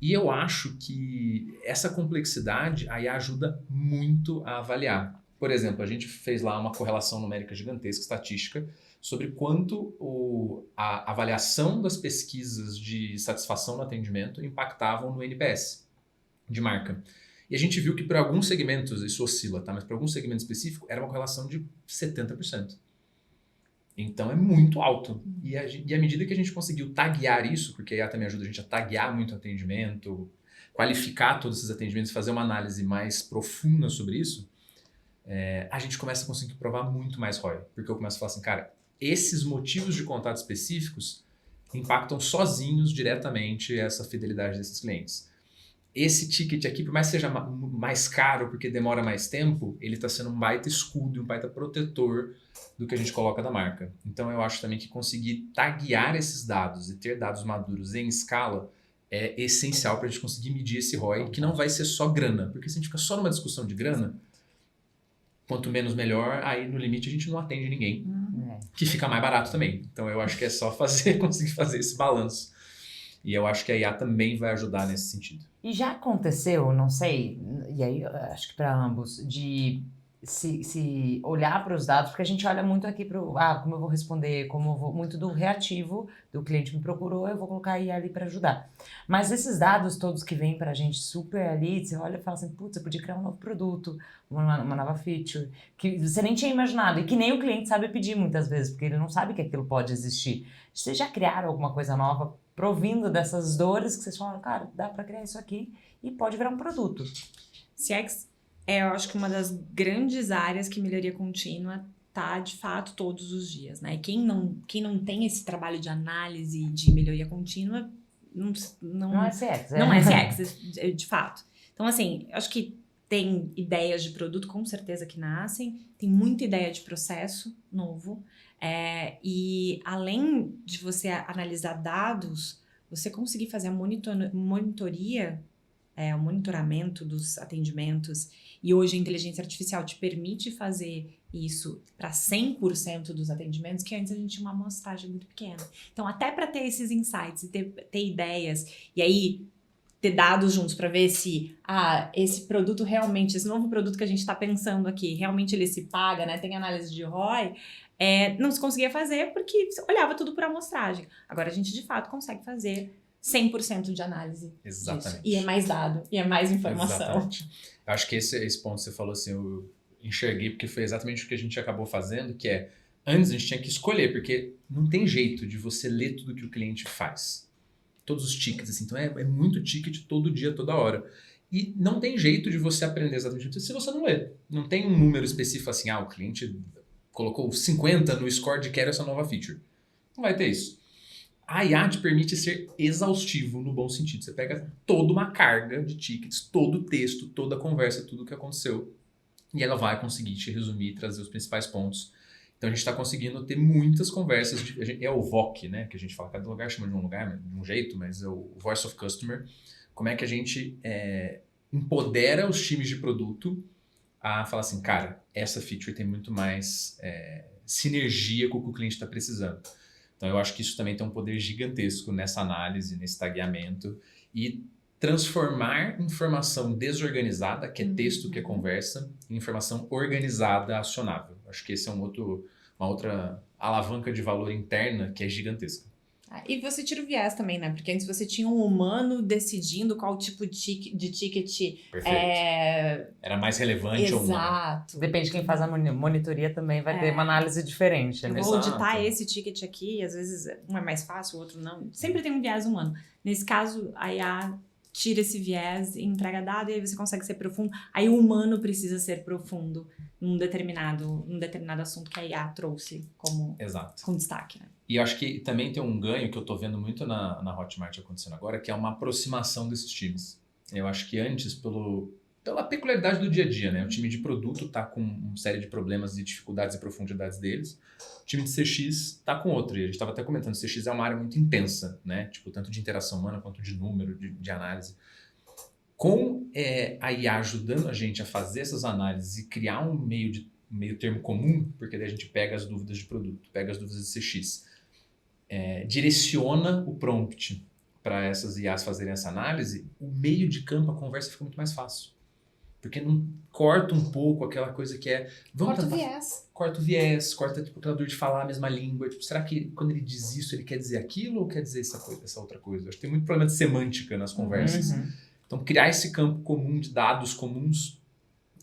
Speaker 3: E eu acho que essa complexidade aí ajuda muito a avaliar. Por exemplo, a gente fez lá uma correlação numérica gigantesca, estatística, sobre quanto a avaliação das pesquisas de satisfação no atendimento impactavam no NPS de marca. E a gente viu que para alguns segmentos, isso oscila, tá? Mas para alguns segmentos específicos, era uma correlação de 70%. Então é muito alto. E à medida que a gente conseguiu taguear isso, porque a IA também ajuda a gente a taguear muito atendimento, qualificar todos esses atendimentos, fazer uma análise mais profunda sobre isso, a gente começa a conseguir provar muito mais ROI. Porque eu começo a falar assim, cara, esses motivos de contato específicos impactam sozinhos diretamente essa fidelidade desses clientes. Esse ticket aqui, por mais que seja mais caro porque demora mais tempo, ele está sendo um baita escudo, um baita protetor do que a gente coloca da marca. Então eu acho também que conseguir taguear esses dados e ter dados maduros em escala é essencial para a gente conseguir medir esse ROI, que não vai ser só grana. Porque se a gente ficar só numa discussão de grana, quanto menos melhor, aí no limite a gente não atende ninguém. Que fica mais barato também. Então eu acho que é só conseguir fazer esse balanço. E eu acho que a IA também vai ajudar nesse sentido.
Speaker 1: E já aconteceu, não sei, e aí eu acho que para ambos, de se olhar para os dados, porque a gente olha muito aqui para como eu vou responder, muito do reativo, do cliente me procurou, eu vou colocar a IA ali para ajudar. Mas esses dados todos que vêm para a gente super ali, você olha e fala assim, putz, eu podia criar um novo produto, uma nova feature, que você nem tinha imaginado, e que nem o cliente sabe pedir muitas vezes, porque ele não sabe que aquilo pode existir. Vocês já criaram alguma coisa nova provindo dessas dores que vocês falam, cara, dá para criar isso aqui e pode virar um produto?
Speaker 2: CX eu acho que uma das grandes áreas que melhoria contínua tá, de fato, todos os dias, né? E quem não tem esse trabalho de análise de melhoria contínua, não
Speaker 1: é CX.
Speaker 2: Não é CX, de fato. Então, assim, acho que tem ideias de produto, com certeza, que nascem, tem muita ideia de processo novo, e além de você analisar dados, você conseguir fazer a monitoria, o monitoramento dos atendimentos, e hoje a inteligência artificial te permite fazer isso para 100% dos atendimentos, que antes a gente tinha uma amostragem muito pequena. Então, até para ter esses insights e ter ideias, e aí ter dados juntos para ver se esse produto realmente, esse novo produto que a gente está pensando aqui, realmente ele se paga, né? Tem análise de ROI, não se conseguia fazer porque olhava tudo por amostragem. Agora a gente de fato consegue fazer 100% de análise.
Speaker 3: Exatamente.
Speaker 2: Disso. E é mais dado, e é mais informação.
Speaker 3: Exatamente. Eu acho que esse ponto que você falou assim, eu enxerguei porque foi exatamente o que a gente acabou fazendo, que antes a gente tinha que escolher, porque não tem jeito de você ler tudo que o cliente faz. Todos os tickets, assim, então é muito ticket todo dia, toda hora. E não tem jeito de você aprender exatamente se você não lê. Não tem um número específico assim, o cliente colocou 50 no score de quero essa nova feature. Não vai ter isso. A IA te permite ser exaustivo no bom sentido. Você pega toda uma carga de tickets, todo o texto, toda a conversa, tudo o que aconteceu. E ela vai conseguir te resumir e trazer os principais pontos. Então a gente está conseguindo ter muitas conversas. É o VOC, né? Que a gente fala, cada lugar chama de um lugar, de um jeito, mas é o Voice of Customer. Como é que a gente empodera os times de produto a falar assim, cara, essa feature tem muito mais sinergia com o que o cliente está precisando. Então eu acho que isso também tem um poder gigantesco nessa análise, nesse tagueamento e transformar informação desorganizada, que é texto, que é conversa, em informação organizada, acionável. Acho que esse é uma outra alavanca de valor interna que é gigantesca.
Speaker 2: E você tira o viés também, né? Porque antes você tinha um humano decidindo qual tipo de ticket
Speaker 3: era mais relevante ou não.
Speaker 2: Exato.
Speaker 1: Depende de quem faz a monitoria também, vai ter uma análise diferente.
Speaker 2: Eu
Speaker 1: né?
Speaker 2: vou auditar esse ticket aqui, às vezes um é mais fácil, o outro não. Sempre tem um viés humano. Nesse caso, a IA tira esse viés, entrega dado e aí você consegue ser profundo. Aí o humano precisa ser profundo num determinado assunto que a IA trouxe como com destaque, né?
Speaker 3: E eu acho que também tem um ganho que eu tô vendo muito na Hotmart acontecendo agora, que é uma aproximação desses times. Eu acho que antes, pela peculiaridade do dia a dia, né? O time de produto tá com uma série de problemas e dificuldades e profundidades deles. O time de CX tá com outro. E a gente estava até comentando, CX é uma área muito intensa, né? Tipo, tanto de interação humana quanto de número, de análise. Com a IA ajudando a gente a fazer essas análises e criar um meio termo comum, porque daí a gente pega as dúvidas de produto, pega as dúvidas de CX, direciona o prompt para essas IAs fazerem essa análise, o meio de campo, a conversa fica muito mais fácil. Porque não corta um pouco aquela coisa que
Speaker 2: corta o viés.
Speaker 3: Corta tipo, o treinador de falar a mesma língua. Tipo, será que quando ele diz isso, ele quer dizer aquilo ou quer dizer essa outra coisa? Acho que tem muito problema de semântica nas conversas.
Speaker 1: Uhum.
Speaker 3: Então, criar esse campo comum de dados comuns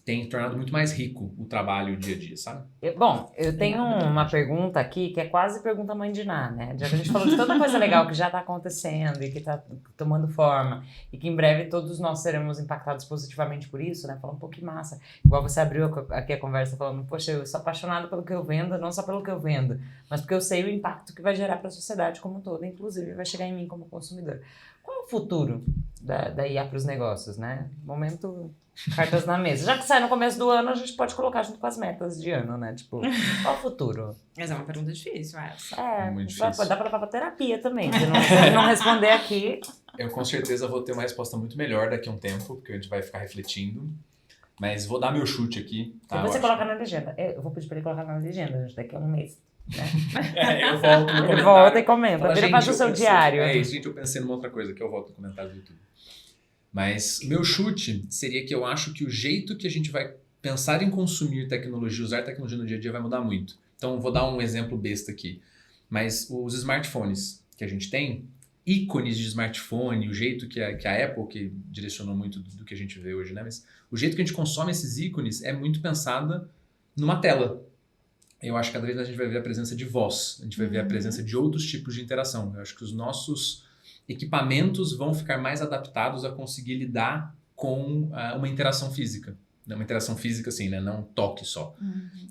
Speaker 3: tem tornado muito mais rico o trabalho, o dia a dia, sabe?
Speaker 1: Bom, eu tenho uma pergunta aqui que é quase pergunta mãe de Ná, né? Já que a gente falou de tanta coisa legal que já está acontecendo e que está tomando forma e que em breve todos nós seremos impactados positivamente por isso, né? Falando um pouco que massa. Igual você abriu aqui a conversa falando, poxa, eu sou apaixonado pelo que eu vendo, não só pelo que eu vendo, mas porque eu sei o impacto que vai gerar para a sociedade como um todo, inclusive vai chegar em mim como consumidor. Qual é o futuro da IA para os negócios, né? Momento... cartas na mesa. Já que sai no começo do ano, a gente pode colocar junto com as metas de ano, né? Tipo, qual o futuro?
Speaker 2: Essa é uma pergunta difícil, essa.
Speaker 3: Muito difícil.
Speaker 1: Dá pra levar pra terapia também. Se não responder aqui...
Speaker 3: Eu com certeza vou ter uma resposta muito melhor daqui a um tempo, porque a gente vai ficar refletindo. Mas vou dar meu chute aqui. Tá?
Speaker 1: Depois você
Speaker 3: Eu
Speaker 1: coloca na legenda. Eu vou pedir pra ele colocar na legenda, gente, daqui a um mês.
Speaker 3: eu volto no comentário.
Speaker 1: Ele volta e comenta.
Speaker 3: Fala,
Speaker 1: Vira
Speaker 3: gente,
Speaker 1: faz o
Speaker 3: eu
Speaker 1: seu
Speaker 3: pensei-
Speaker 1: diário.
Speaker 3: É isso, gente, eu pensei numa outra coisa que eu volto no comentário do YouTube. Mas meu chute seria que eu acho que o jeito que a gente vai pensar em consumir tecnologia, usar tecnologia no dia a dia vai mudar muito. Então, vou dar um exemplo besta aqui. Mas os smartphones que a gente tem, ícones de smartphone, o jeito que a Apple, que direcionou muito do que a gente vê hoje, né? Mas o jeito que a gente consome esses ícones é muito pensada numa tela. Eu acho que cada vez mais a gente vai ver a presença de voz, a gente vai ver a presença de outros tipos de interação. Eu acho que os nossos equipamentos vão ficar mais adaptados a conseguir lidar com uma interação física. Uma interação física, assim, né? Não um toque só.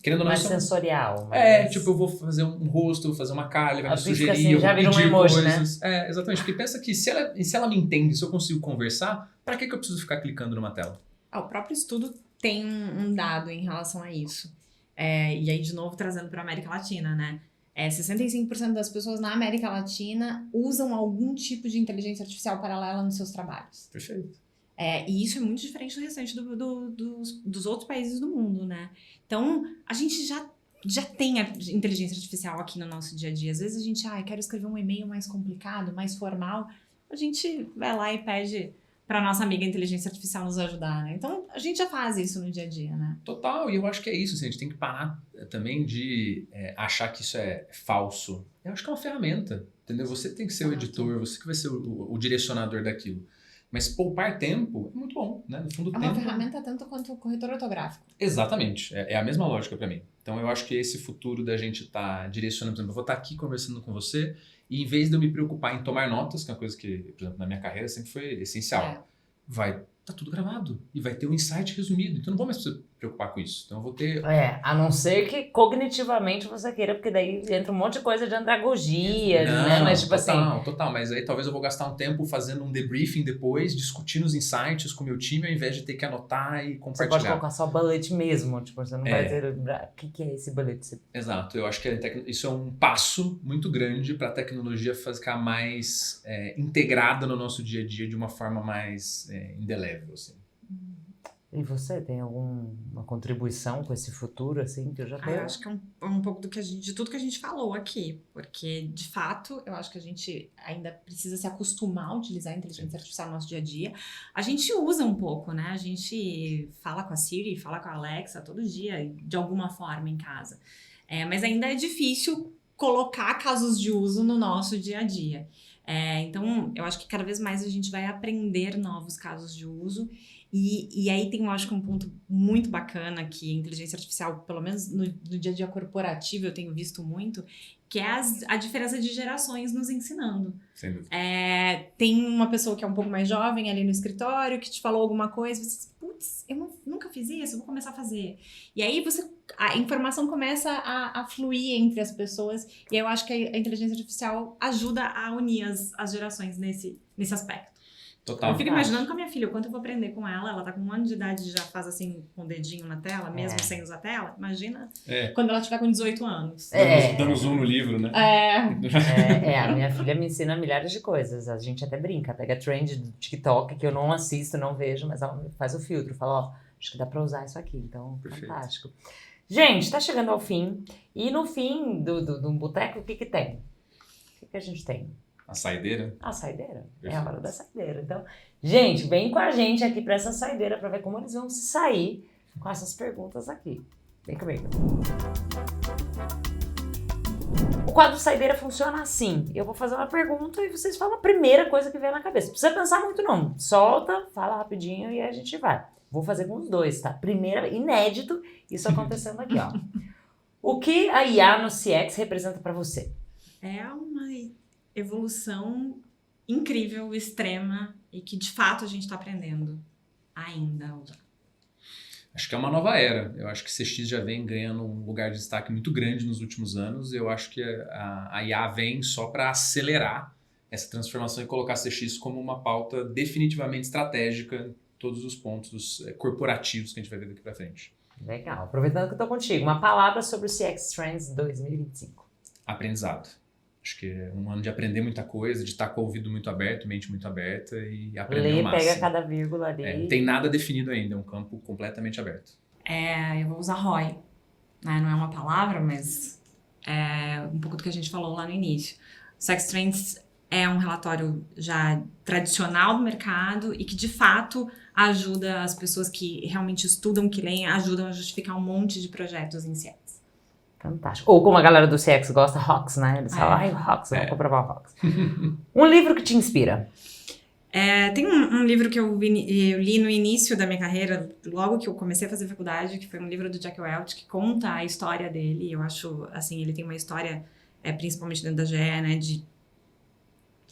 Speaker 3: Querendo ou não,
Speaker 1: Mais
Speaker 3: isso é
Speaker 1: sensorial.
Speaker 3: tipo, eu vou fazer um rosto, vou fazer uma cara, ele vai
Speaker 1: A
Speaker 3: me
Speaker 1: pisca,
Speaker 3: sugerir,
Speaker 1: assim,
Speaker 3: eu
Speaker 1: já
Speaker 3: vou
Speaker 1: vira um
Speaker 3: pedir
Speaker 1: emoji,
Speaker 3: coisas. Exatamente. Porque pensa que se ela me entende, se eu consigo conversar, pra que eu preciso ficar clicando numa tela?
Speaker 2: O próprio estudo tem um dado em relação a isso. E aí, de novo, trazendo para a América Latina, né? 65% das pessoas na América Latina usam algum tipo de inteligência artificial paralela nos seus trabalhos.
Speaker 3: Perfeito.
Speaker 2: E isso é muito diferente do restante dos outros países do mundo, né? Então, a gente já tem a inteligência artificial aqui no nosso dia a dia. Às vezes a gente, quero escrever um e-mail mais complicado, mais formal. A gente vai lá e pede para nossa amiga inteligência artificial nos ajudar, né? Então, a gente já faz isso no dia a dia, né?
Speaker 3: Total, e eu acho que é isso, assim, a gente tem que parar também de achar que isso é falso. Eu acho que é uma ferramenta, entendeu? Você tem que ser o editor, você que vai ser o direcionador daquilo. Mas poupar tempo é muito bom, né? No fundo,
Speaker 2: É
Speaker 3: tempo...
Speaker 2: uma ferramenta tanto quanto o corretor ortográfico.
Speaker 3: Exatamente, é a mesma lógica para mim. Então eu acho que esse futuro da gente estar direcionando, por exemplo, eu vou estar aqui conversando com você e em vez de eu me preocupar em tomar notas, que é uma coisa que, por exemplo, na minha carreira sempre foi essencial, vai estar tudo gravado e vai ter um insight resumido. Então eu não vou mais precisar preocupar com isso. Então eu vou ter...
Speaker 1: A não ser que cognitivamente você queira, porque daí entra um monte de coisa de andragogia, né? Mas tipo
Speaker 3: Total, mas aí talvez eu vou gastar um tempo fazendo um debriefing depois, discutindo os insights com o meu time, ao invés de ter que anotar e
Speaker 1: você
Speaker 3: compartilhar.
Speaker 1: pode colocar só bullet mesmo, tipo, você não vai lembrar o que é esse bullet.
Speaker 3: Exato, eu acho que isso é um passo muito grande para a tecnologia ficar mais integrada no nosso dia a dia de uma forma mais indelével, assim.
Speaker 1: E você tem alguma contribuição com esse futuro, assim, que eu já tenho?
Speaker 2: Eu acho que é um pouco de tudo que a gente falou aqui, porque, de fato, eu acho que a gente ainda precisa se acostumar a utilizar a inteligência artificial no nosso dia a dia. A gente usa um pouco, né? A gente fala com a Siri, fala com a Alexa todo dia, de alguma forma, em casa. Mas ainda é difícil colocar casos de uso no nosso dia a dia. Então, eu acho que cada vez mais a gente vai aprender novos casos de uso. E aí tem, eu acho que um ponto muito bacana que a inteligência artificial, pelo menos no dia a dia corporativo, eu tenho visto muito, que é a diferença de gerações nos ensinando.
Speaker 3: Sem dúvida.
Speaker 2: Tem uma pessoa que é um pouco mais jovem ali no escritório, que te falou alguma coisa, você diz, putz, eu nunca fiz isso, eu vou começar a fazer. E aí a informação começa a fluir entre as pessoas, e eu acho que a inteligência artificial ajuda a unir as gerações nesse aspecto.
Speaker 3: Total.
Speaker 2: Eu fico imaginando com a minha filha, o quanto eu vou aprender com ela tá com 1 ano de idade e já faz assim com o dedinho na tela, mesmo sem usar tela. Imagina quando ela tiver com 18 anos.
Speaker 3: Dando zoom no livro, né?
Speaker 1: A minha filha me ensina milhares de coisas. A gente até brinca, pega trend do TikTok, que eu não assisto, não vejo, mas ela faz o filtro, fala, acho que dá pra usar isso aqui, então,
Speaker 3: Perfeito.
Speaker 1: Fantástico. Gente, tá chegando ao fim, e no fim do boteco, o que tem? O que a gente tem?
Speaker 3: A saideira?
Speaker 1: A saideira.
Speaker 3: Perfeito.
Speaker 1: É a hora da saideira. Então, gente, vem com a gente aqui pra essa saideira pra ver como eles vão se sair com essas perguntas aqui. Vem comigo. O quadro saideira funciona assim. Eu vou fazer uma pergunta e vocês falam a primeira coisa que vier na cabeça. Não precisa pensar muito não. Solta, fala rapidinho e a gente vai. Vou fazer com os dois, tá? Primeira, inédito, isso acontecendo aqui, ó. O que a IA no CX representa pra você?
Speaker 2: É uma evolução incrível, extrema, e que de fato a gente está aprendendo ainda a usar.
Speaker 3: Acho que é uma nova era. Eu acho que CX já vem ganhando um lugar de destaque muito grande nos últimos anos. Eu acho que a IA vem só para acelerar essa transformação e colocar CX como uma pauta definitivamente estratégica em todos os pontos corporativos que a gente vai ver daqui para frente.
Speaker 1: Legal. Aproveitando que eu tô contigo, uma palavra sobre o CX Trends 2025.
Speaker 3: Aprendizado. Acho que é um ano de aprender muita coisa, de estar com o ouvido muito aberto, mente muito aberta e aprender
Speaker 1: Lê,
Speaker 3: o máximo.
Speaker 1: pega cada vírgula ali.
Speaker 3: Não tem nada definido ainda, é um campo completamente aberto.
Speaker 2: Eu vou usar ROI, né? Não é uma palavra, mas é um pouco do que a gente falou lá no início. O Sex Trends é um relatório já tradicional do mercado e que, de fato, ajuda as pessoas que realmente estudam, que leem, ajudam a justificar um monte de projetos em CX.
Speaker 1: Fantástico. Ou como a galera do CX gosta, Hawks, né? Eles falam, ai, o Hawks, vamos comprovar o Hawks. Um livro que te inspira?
Speaker 2: Tem um livro que eu li no início da minha carreira, logo que eu comecei a fazer faculdade, que foi um livro do Jack Welch, que conta a história dele. Eu acho, assim, ele tem uma história, principalmente dentro da GE, né,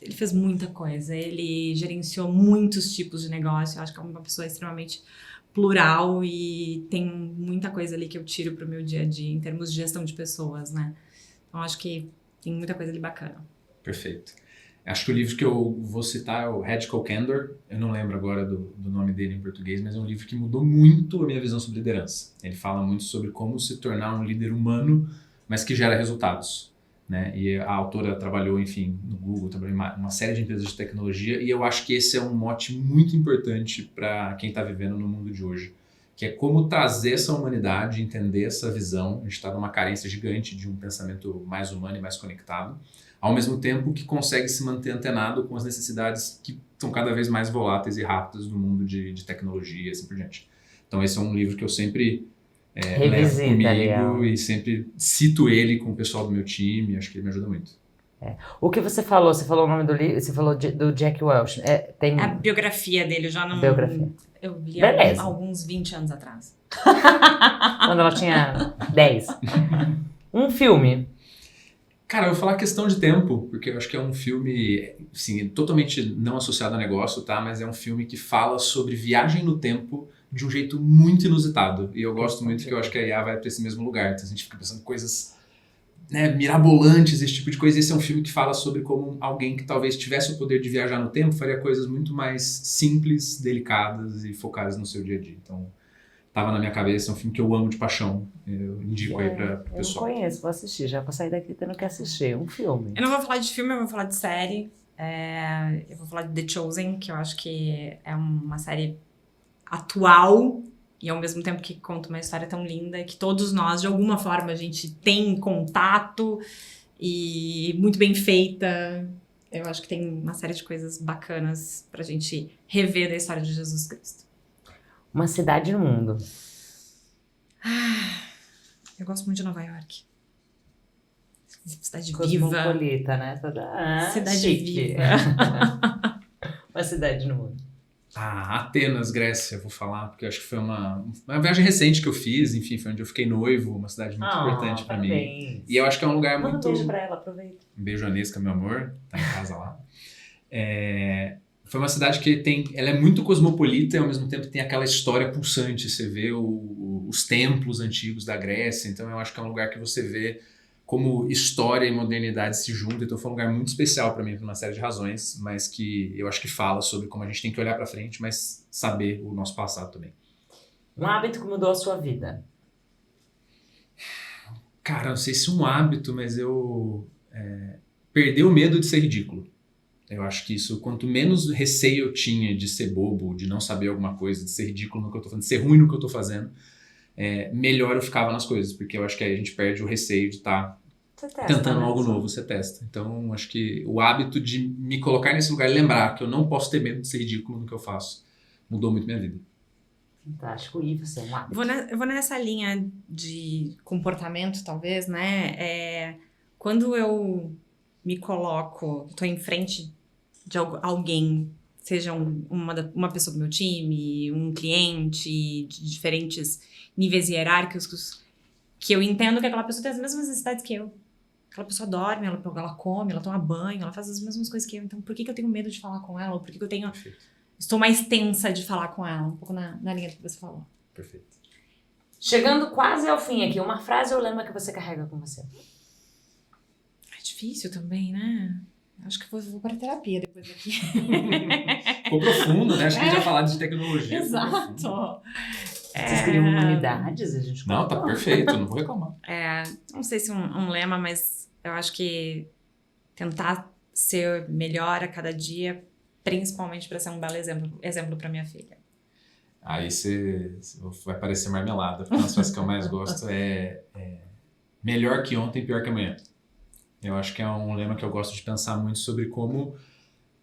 Speaker 2: ele fez muita coisa, ele gerenciou muitos tipos de negócio. Eu acho que é uma pessoa extremamente plural e tem muita coisa ali que eu tiro pro meu dia a dia em termos de gestão de pessoas, né? Então, acho que tem muita coisa ali bacana.
Speaker 3: Perfeito. Acho que o livro que eu vou citar é o Radical Candor. Eu não lembro agora do nome dele em português, mas é um livro que mudou muito a minha visão sobre liderança. Ele fala muito sobre como se tornar um líder humano, mas que gera resultados, né? E a autora trabalhou, enfim, no Google, trabalhou em uma série de empresas de tecnologia, e eu acho que esse é um mote muito importante para quem está vivendo no mundo de hoje, que é como trazer essa humanidade, entender essa visão. A gente está numa carência gigante de um pensamento mais humano e mais conectado, ao mesmo tempo que consegue se manter antenado com as necessidades que são cada vez mais voláteis e rápidas do mundo de tecnologia e assim por diante. Então esse é um livro que eu sempre levo comigo e sempre cito ele com o pessoal do meu time. Acho que ele me ajuda muito.
Speaker 1: O que você falou o nome do livro, você falou do Jack Welch. Tem
Speaker 2: a biografia dele, eu já não...
Speaker 1: Biografia.
Speaker 2: Eu li
Speaker 1: Beleza.
Speaker 2: alguns 20 anos atrás.
Speaker 1: Quando ela tinha 10. Um filme.
Speaker 3: Cara, eu vou falar questão de tempo, porque eu acho que é um filme, assim, totalmente não associado a negócio, tá? Mas é um filme que fala sobre viagem no tempo de um jeito muito inusitado. E eu gosto muito que eu acho que a IA vai para esse mesmo lugar. Então a gente fica pensando em coisas, né, mirabolantes, esse tipo de coisa. Esse é um filme que fala sobre como alguém que talvez tivesse o poder de viajar no tempo faria coisas muito mais simples, delicadas e focadas no seu dia a dia. Então, tava na minha cabeça, é um filme que eu amo de paixão. Eu indico aí para o pessoal.
Speaker 1: Eu não conheço, vou assistir. Já vou sair daqui tendo que assistir. Um filme.
Speaker 2: Eu não vou falar de filme, eu vou falar de série. Eu vou falar de The Chosen, que eu acho que é uma série atual e ao mesmo tempo que conta uma história tão linda que todos nós, de alguma forma, a gente tem contato e muito bem feita. Eu acho que tem uma série de coisas bacanas pra gente rever da história de Jesus Cristo.
Speaker 1: Uma cidade no mundo.
Speaker 2: Eu gosto muito de Nova York. Cidade viva.
Speaker 1: Cosmopolita, né?
Speaker 2: Cidade
Speaker 1: chique.
Speaker 2: viva.
Speaker 1: Uma cidade no mundo.
Speaker 3: Atenas, Grécia, vou falar, porque eu acho que foi uma viagem recente que eu fiz, enfim, foi onde eu fiquei noivo, uma cidade muito importante pra mim. E eu acho que é um lugar muito...
Speaker 1: Manda um beijo pra ela, aproveita.
Speaker 3: Um beijo, Anesca, meu amor, tá em casa lá. Foi uma cidade que ela é muito cosmopolita e ao mesmo tempo tem aquela história pulsante. Você vê os templos antigos da Grécia, então eu acho que é um lugar que você vê como história e modernidade se juntam. Então foi um lugar muito especial para mim por uma série de razões, mas que eu acho que fala sobre como a gente tem que olhar para frente, mas saber o nosso passado também.
Speaker 1: Um hábito que mudou a sua vida?
Speaker 3: Cara, não sei se um hábito, mas eu perdi o medo de ser ridículo. Eu acho que isso, quanto menos receio eu tinha de ser bobo, de não saber alguma coisa, de ser ridículo no que eu tô fazendo, de ser ruim no que eu tô fazendo, melhor eu ficava nas coisas, porque eu acho que aí a gente perde o receio de estar tentando algo novo, você testa. Então, acho que o hábito de me colocar nesse lugar e lembrar que eu não posso ter medo de ser ridículo no que eu faço, mudou muito minha vida.
Speaker 1: Fantástico. E você, um hábito?
Speaker 2: Eu vou nessa linha de comportamento, talvez, né? Quando eu me coloco, estou em frente de alguém, seja uma pessoa do meu time, um cliente de diferentes níveis hierárquicos, que eu entendo que aquela pessoa tem as mesmas necessidades que eu. Aquela pessoa dorme, ela come, ela toma banho, ela faz as mesmas coisas que eu. Então, por que eu tenho medo de falar com ela? Ou por que eu estou mais tensa de falar com ela? Um pouco na linha do que você falou.
Speaker 3: Perfeito.
Speaker 1: Chegando quase ao fim aqui, uma frase ou lema que você carrega com você?
Speaker 2: É difícil também, né? Acho que eu vou para terapia depois daqui.
Speaker 3: Ficou profundo, né? Acho que a gente ia falar de tecnologia.
Speaker 2: Exato.
Speaker 1: Vocês queriam humanidades? A gente
Speaker 3: tá perfeito, não vou reclamar.
Speaker 2: Não sei se um lema, mas eu acho que tentar ser melhor a cada dia, principalmente para ser um belo exemplo para minha filha.
Speaker 3: Aí você vai parecer marmelada, porque uma das coisas que eu mais gosto é melhor que ontem, pior que amanhã. Eu acho que é um lema que eu gosto de pensar muito sobre como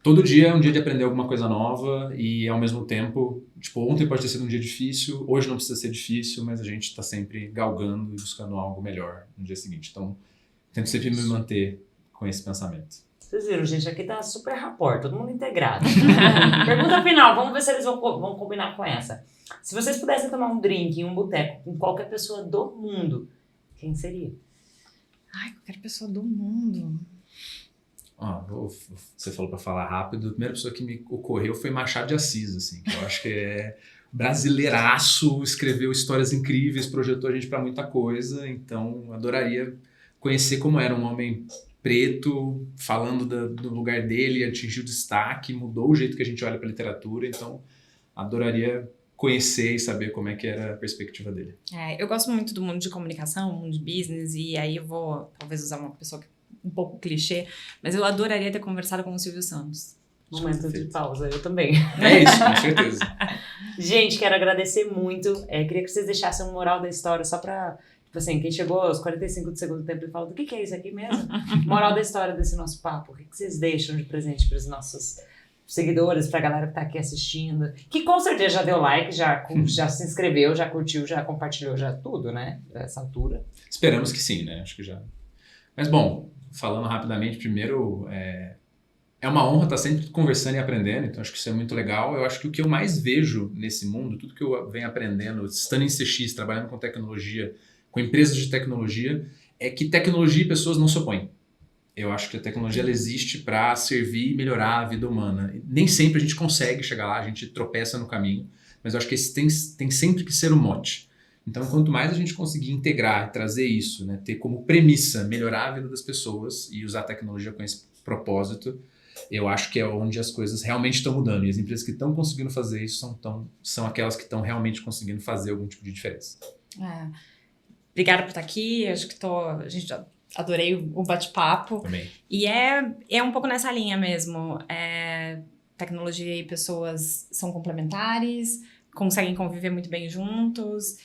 Speaker 3: todo dia é um dia de aprender alguma coisa nova e, ao mesmo tempo, tipo, ontem pode ter sido um dia difícil, hoje não precisa ser difícil, mas a gente está sempre galgando e buscando algo melhor no dia seguinte. Então, tento sempre me manter com esse pensamento.
Speaker 1: Vocês viram, gente, aqui tá super rapport, todo mundo integrado. Pergunta final, vamos ver se eles vão combinar com essa. Se vocês pudessem tomar um drink em um boteco com qualquer pessoa do mundo, quem seria?
Speaker 2: Ai, qualquer pessoa do mundo.
Speaker 3: Você falou para falar rápido, a primeira pessoa que me ocorreu foi Machado de Assis, assim, que eu acho que é brasileiraço, escreveu histórias incríveis, projetou a gente para muita coisa, então adoraria conhecer como era um homem preto, falando do lugar dele, atingiu destaque, mudou o jeito que a gente olha para literatura, então adoraria conhecer e saber como é que era a perspectiva dele.
Speaker 2: Eu gosto muito do mundo de comunicação, mundo de business, e aí eu vou talvez usar uma pessoa que um pouco clichê, mas eu adoraria ter conversado com o Silvio Santos.
Speaker 1: Momento de pausa, eu também.
Speaker 3: É isso, com certeza.
Speaker 1: Gente, quero agradecer muito. Queria que vocês deixassem um moral da história só pra, tipo assim, quem chegou aos 45 do segundo tempo e fala, do que é isso aqui mesmo? Moral da história desse nosso papo. O que vocês deixam de presente para os nossos seguidores, pra galera que tá aqui assistindo, que com certeza já deu like, já se inscreveu, já curtiu, já compartilhou, já tudo, né? Essa altura.
Speaker 3: Esperamos que sim, né? Acho que já. Mas bom, falando rapidamente, primeiro, é uma honra estar sempre conversando e aprendendo, então acho que isso é muito legal. Eu acho que o que eu mais vejo nesse mundo, tudo que eu venho aprendendo, estando em CX, trabalhando com tecnologia, com empresas de tecnologia, é que tecnologia e pessoas não se opõem. Eu acho que a tecnologia ela existe para servir e melhorar a vida humana. Nem sempre a gente consegue chegar lá, a gente tropeça no caminho, mas eu acho que esse tem sempre que ser o mote. Então, quanto mais a gente conseguir integrar e trazer isso, né, ter como premissa melhorar a vida das pessoas e usar a tecnologia com esse propósito, eu acho que é onde as coisas realmente estão mudando. E as empresas que estão conseguindo fazer isso são aquelas que estão realmente conseguindo fazer algum tipo de diferença.
Speaker 2: Obrigada por estar aqui. Acho que a gente adorei o bate-papo.
Speaker 3: Também.
Speaker 2: E é um pouco nessa linha mesmo. Tecnologia e pessoas são complementares, conseguem conviver muito bem juntos.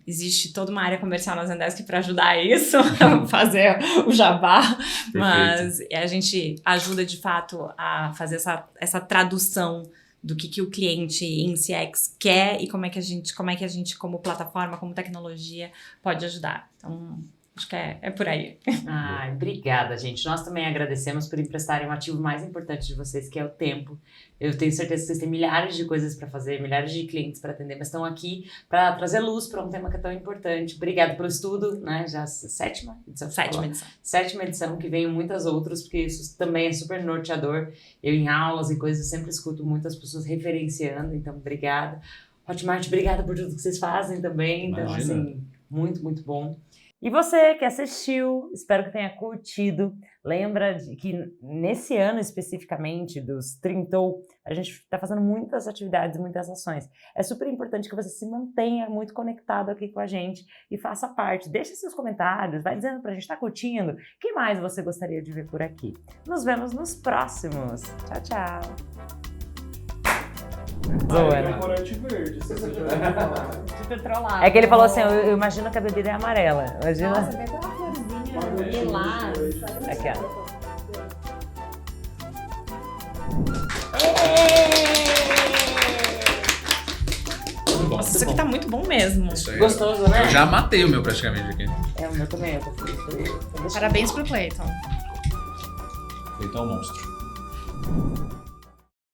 Speaker 2: Existe toda uma área comercial na Zendesk para ajudar isso, fazer o jabá.
Speaker 3: Perfeito.
Speaker 2: Mas a gente ajuda de fato a fazer essa tradução do que o cliente em CX quer e como é que a gente como plataforma, como tecnologia pode ajudar. Então, acho que é por aí.
Speaker 1: Obrigada, gente. Nós também agradecemos por emprestarem o ativo mais importante de vocês, que é o tempo. Eu tenho certeza que vocês têm milhares de coisas para fazer, milhares de clientes para atender, mas estão aqui para trazer luz para um tema que é tão importante. Obrigada pelo estudo, né? Já sétima edição. Sétima edição, que venham muitas outras, porque isso também é super norteador. Eu em aulas e coisas sempre escuto muitas pessoas referenciando, então obrigada. Hotmart, obrigada por tudo que vocês fazem também. Então,
Speaker 3: Imagina.
Speaker 1: assim, muito, muito bom. E você que assistiu, espero que tenha curtido. Lembra de que nesse ano especificamente dos Trintou, a gente está fazendo muitas atividades, muitas ações. É super importante que você se mantenha muito conectado aqui com a gente e faça parte. Deixe seus comentários, vai dizendo pra gente, tá curtindo? O que mais você gostaria de ver por aqui? Nos vemos nos próximos. Tchau, tchau.
Speaker 4: Corante verde.
Speaker 2: Super trollado.
Speaker 1: É que ele falou assim, eu imagino que a bebida é amarela. Imagina.
Speaker 2: Nossa, vê aquela florzinha lilás.
Speaker 1: Aqui, ó.
Speaker 3: Muito bom.
Speaker 2: Nossa, isso aqui tá muito bom mesmo.
Speaker 3: Isso aí,
Speaker 1: Gostoso, né?
Speaker 3: Eu já matei o meu praticamente aqui.
Speaker 1: O meu também. Eu tô feliz.
Speaker 2: Parabéns pro Clayton.
Speaker 3: Feito um monstro.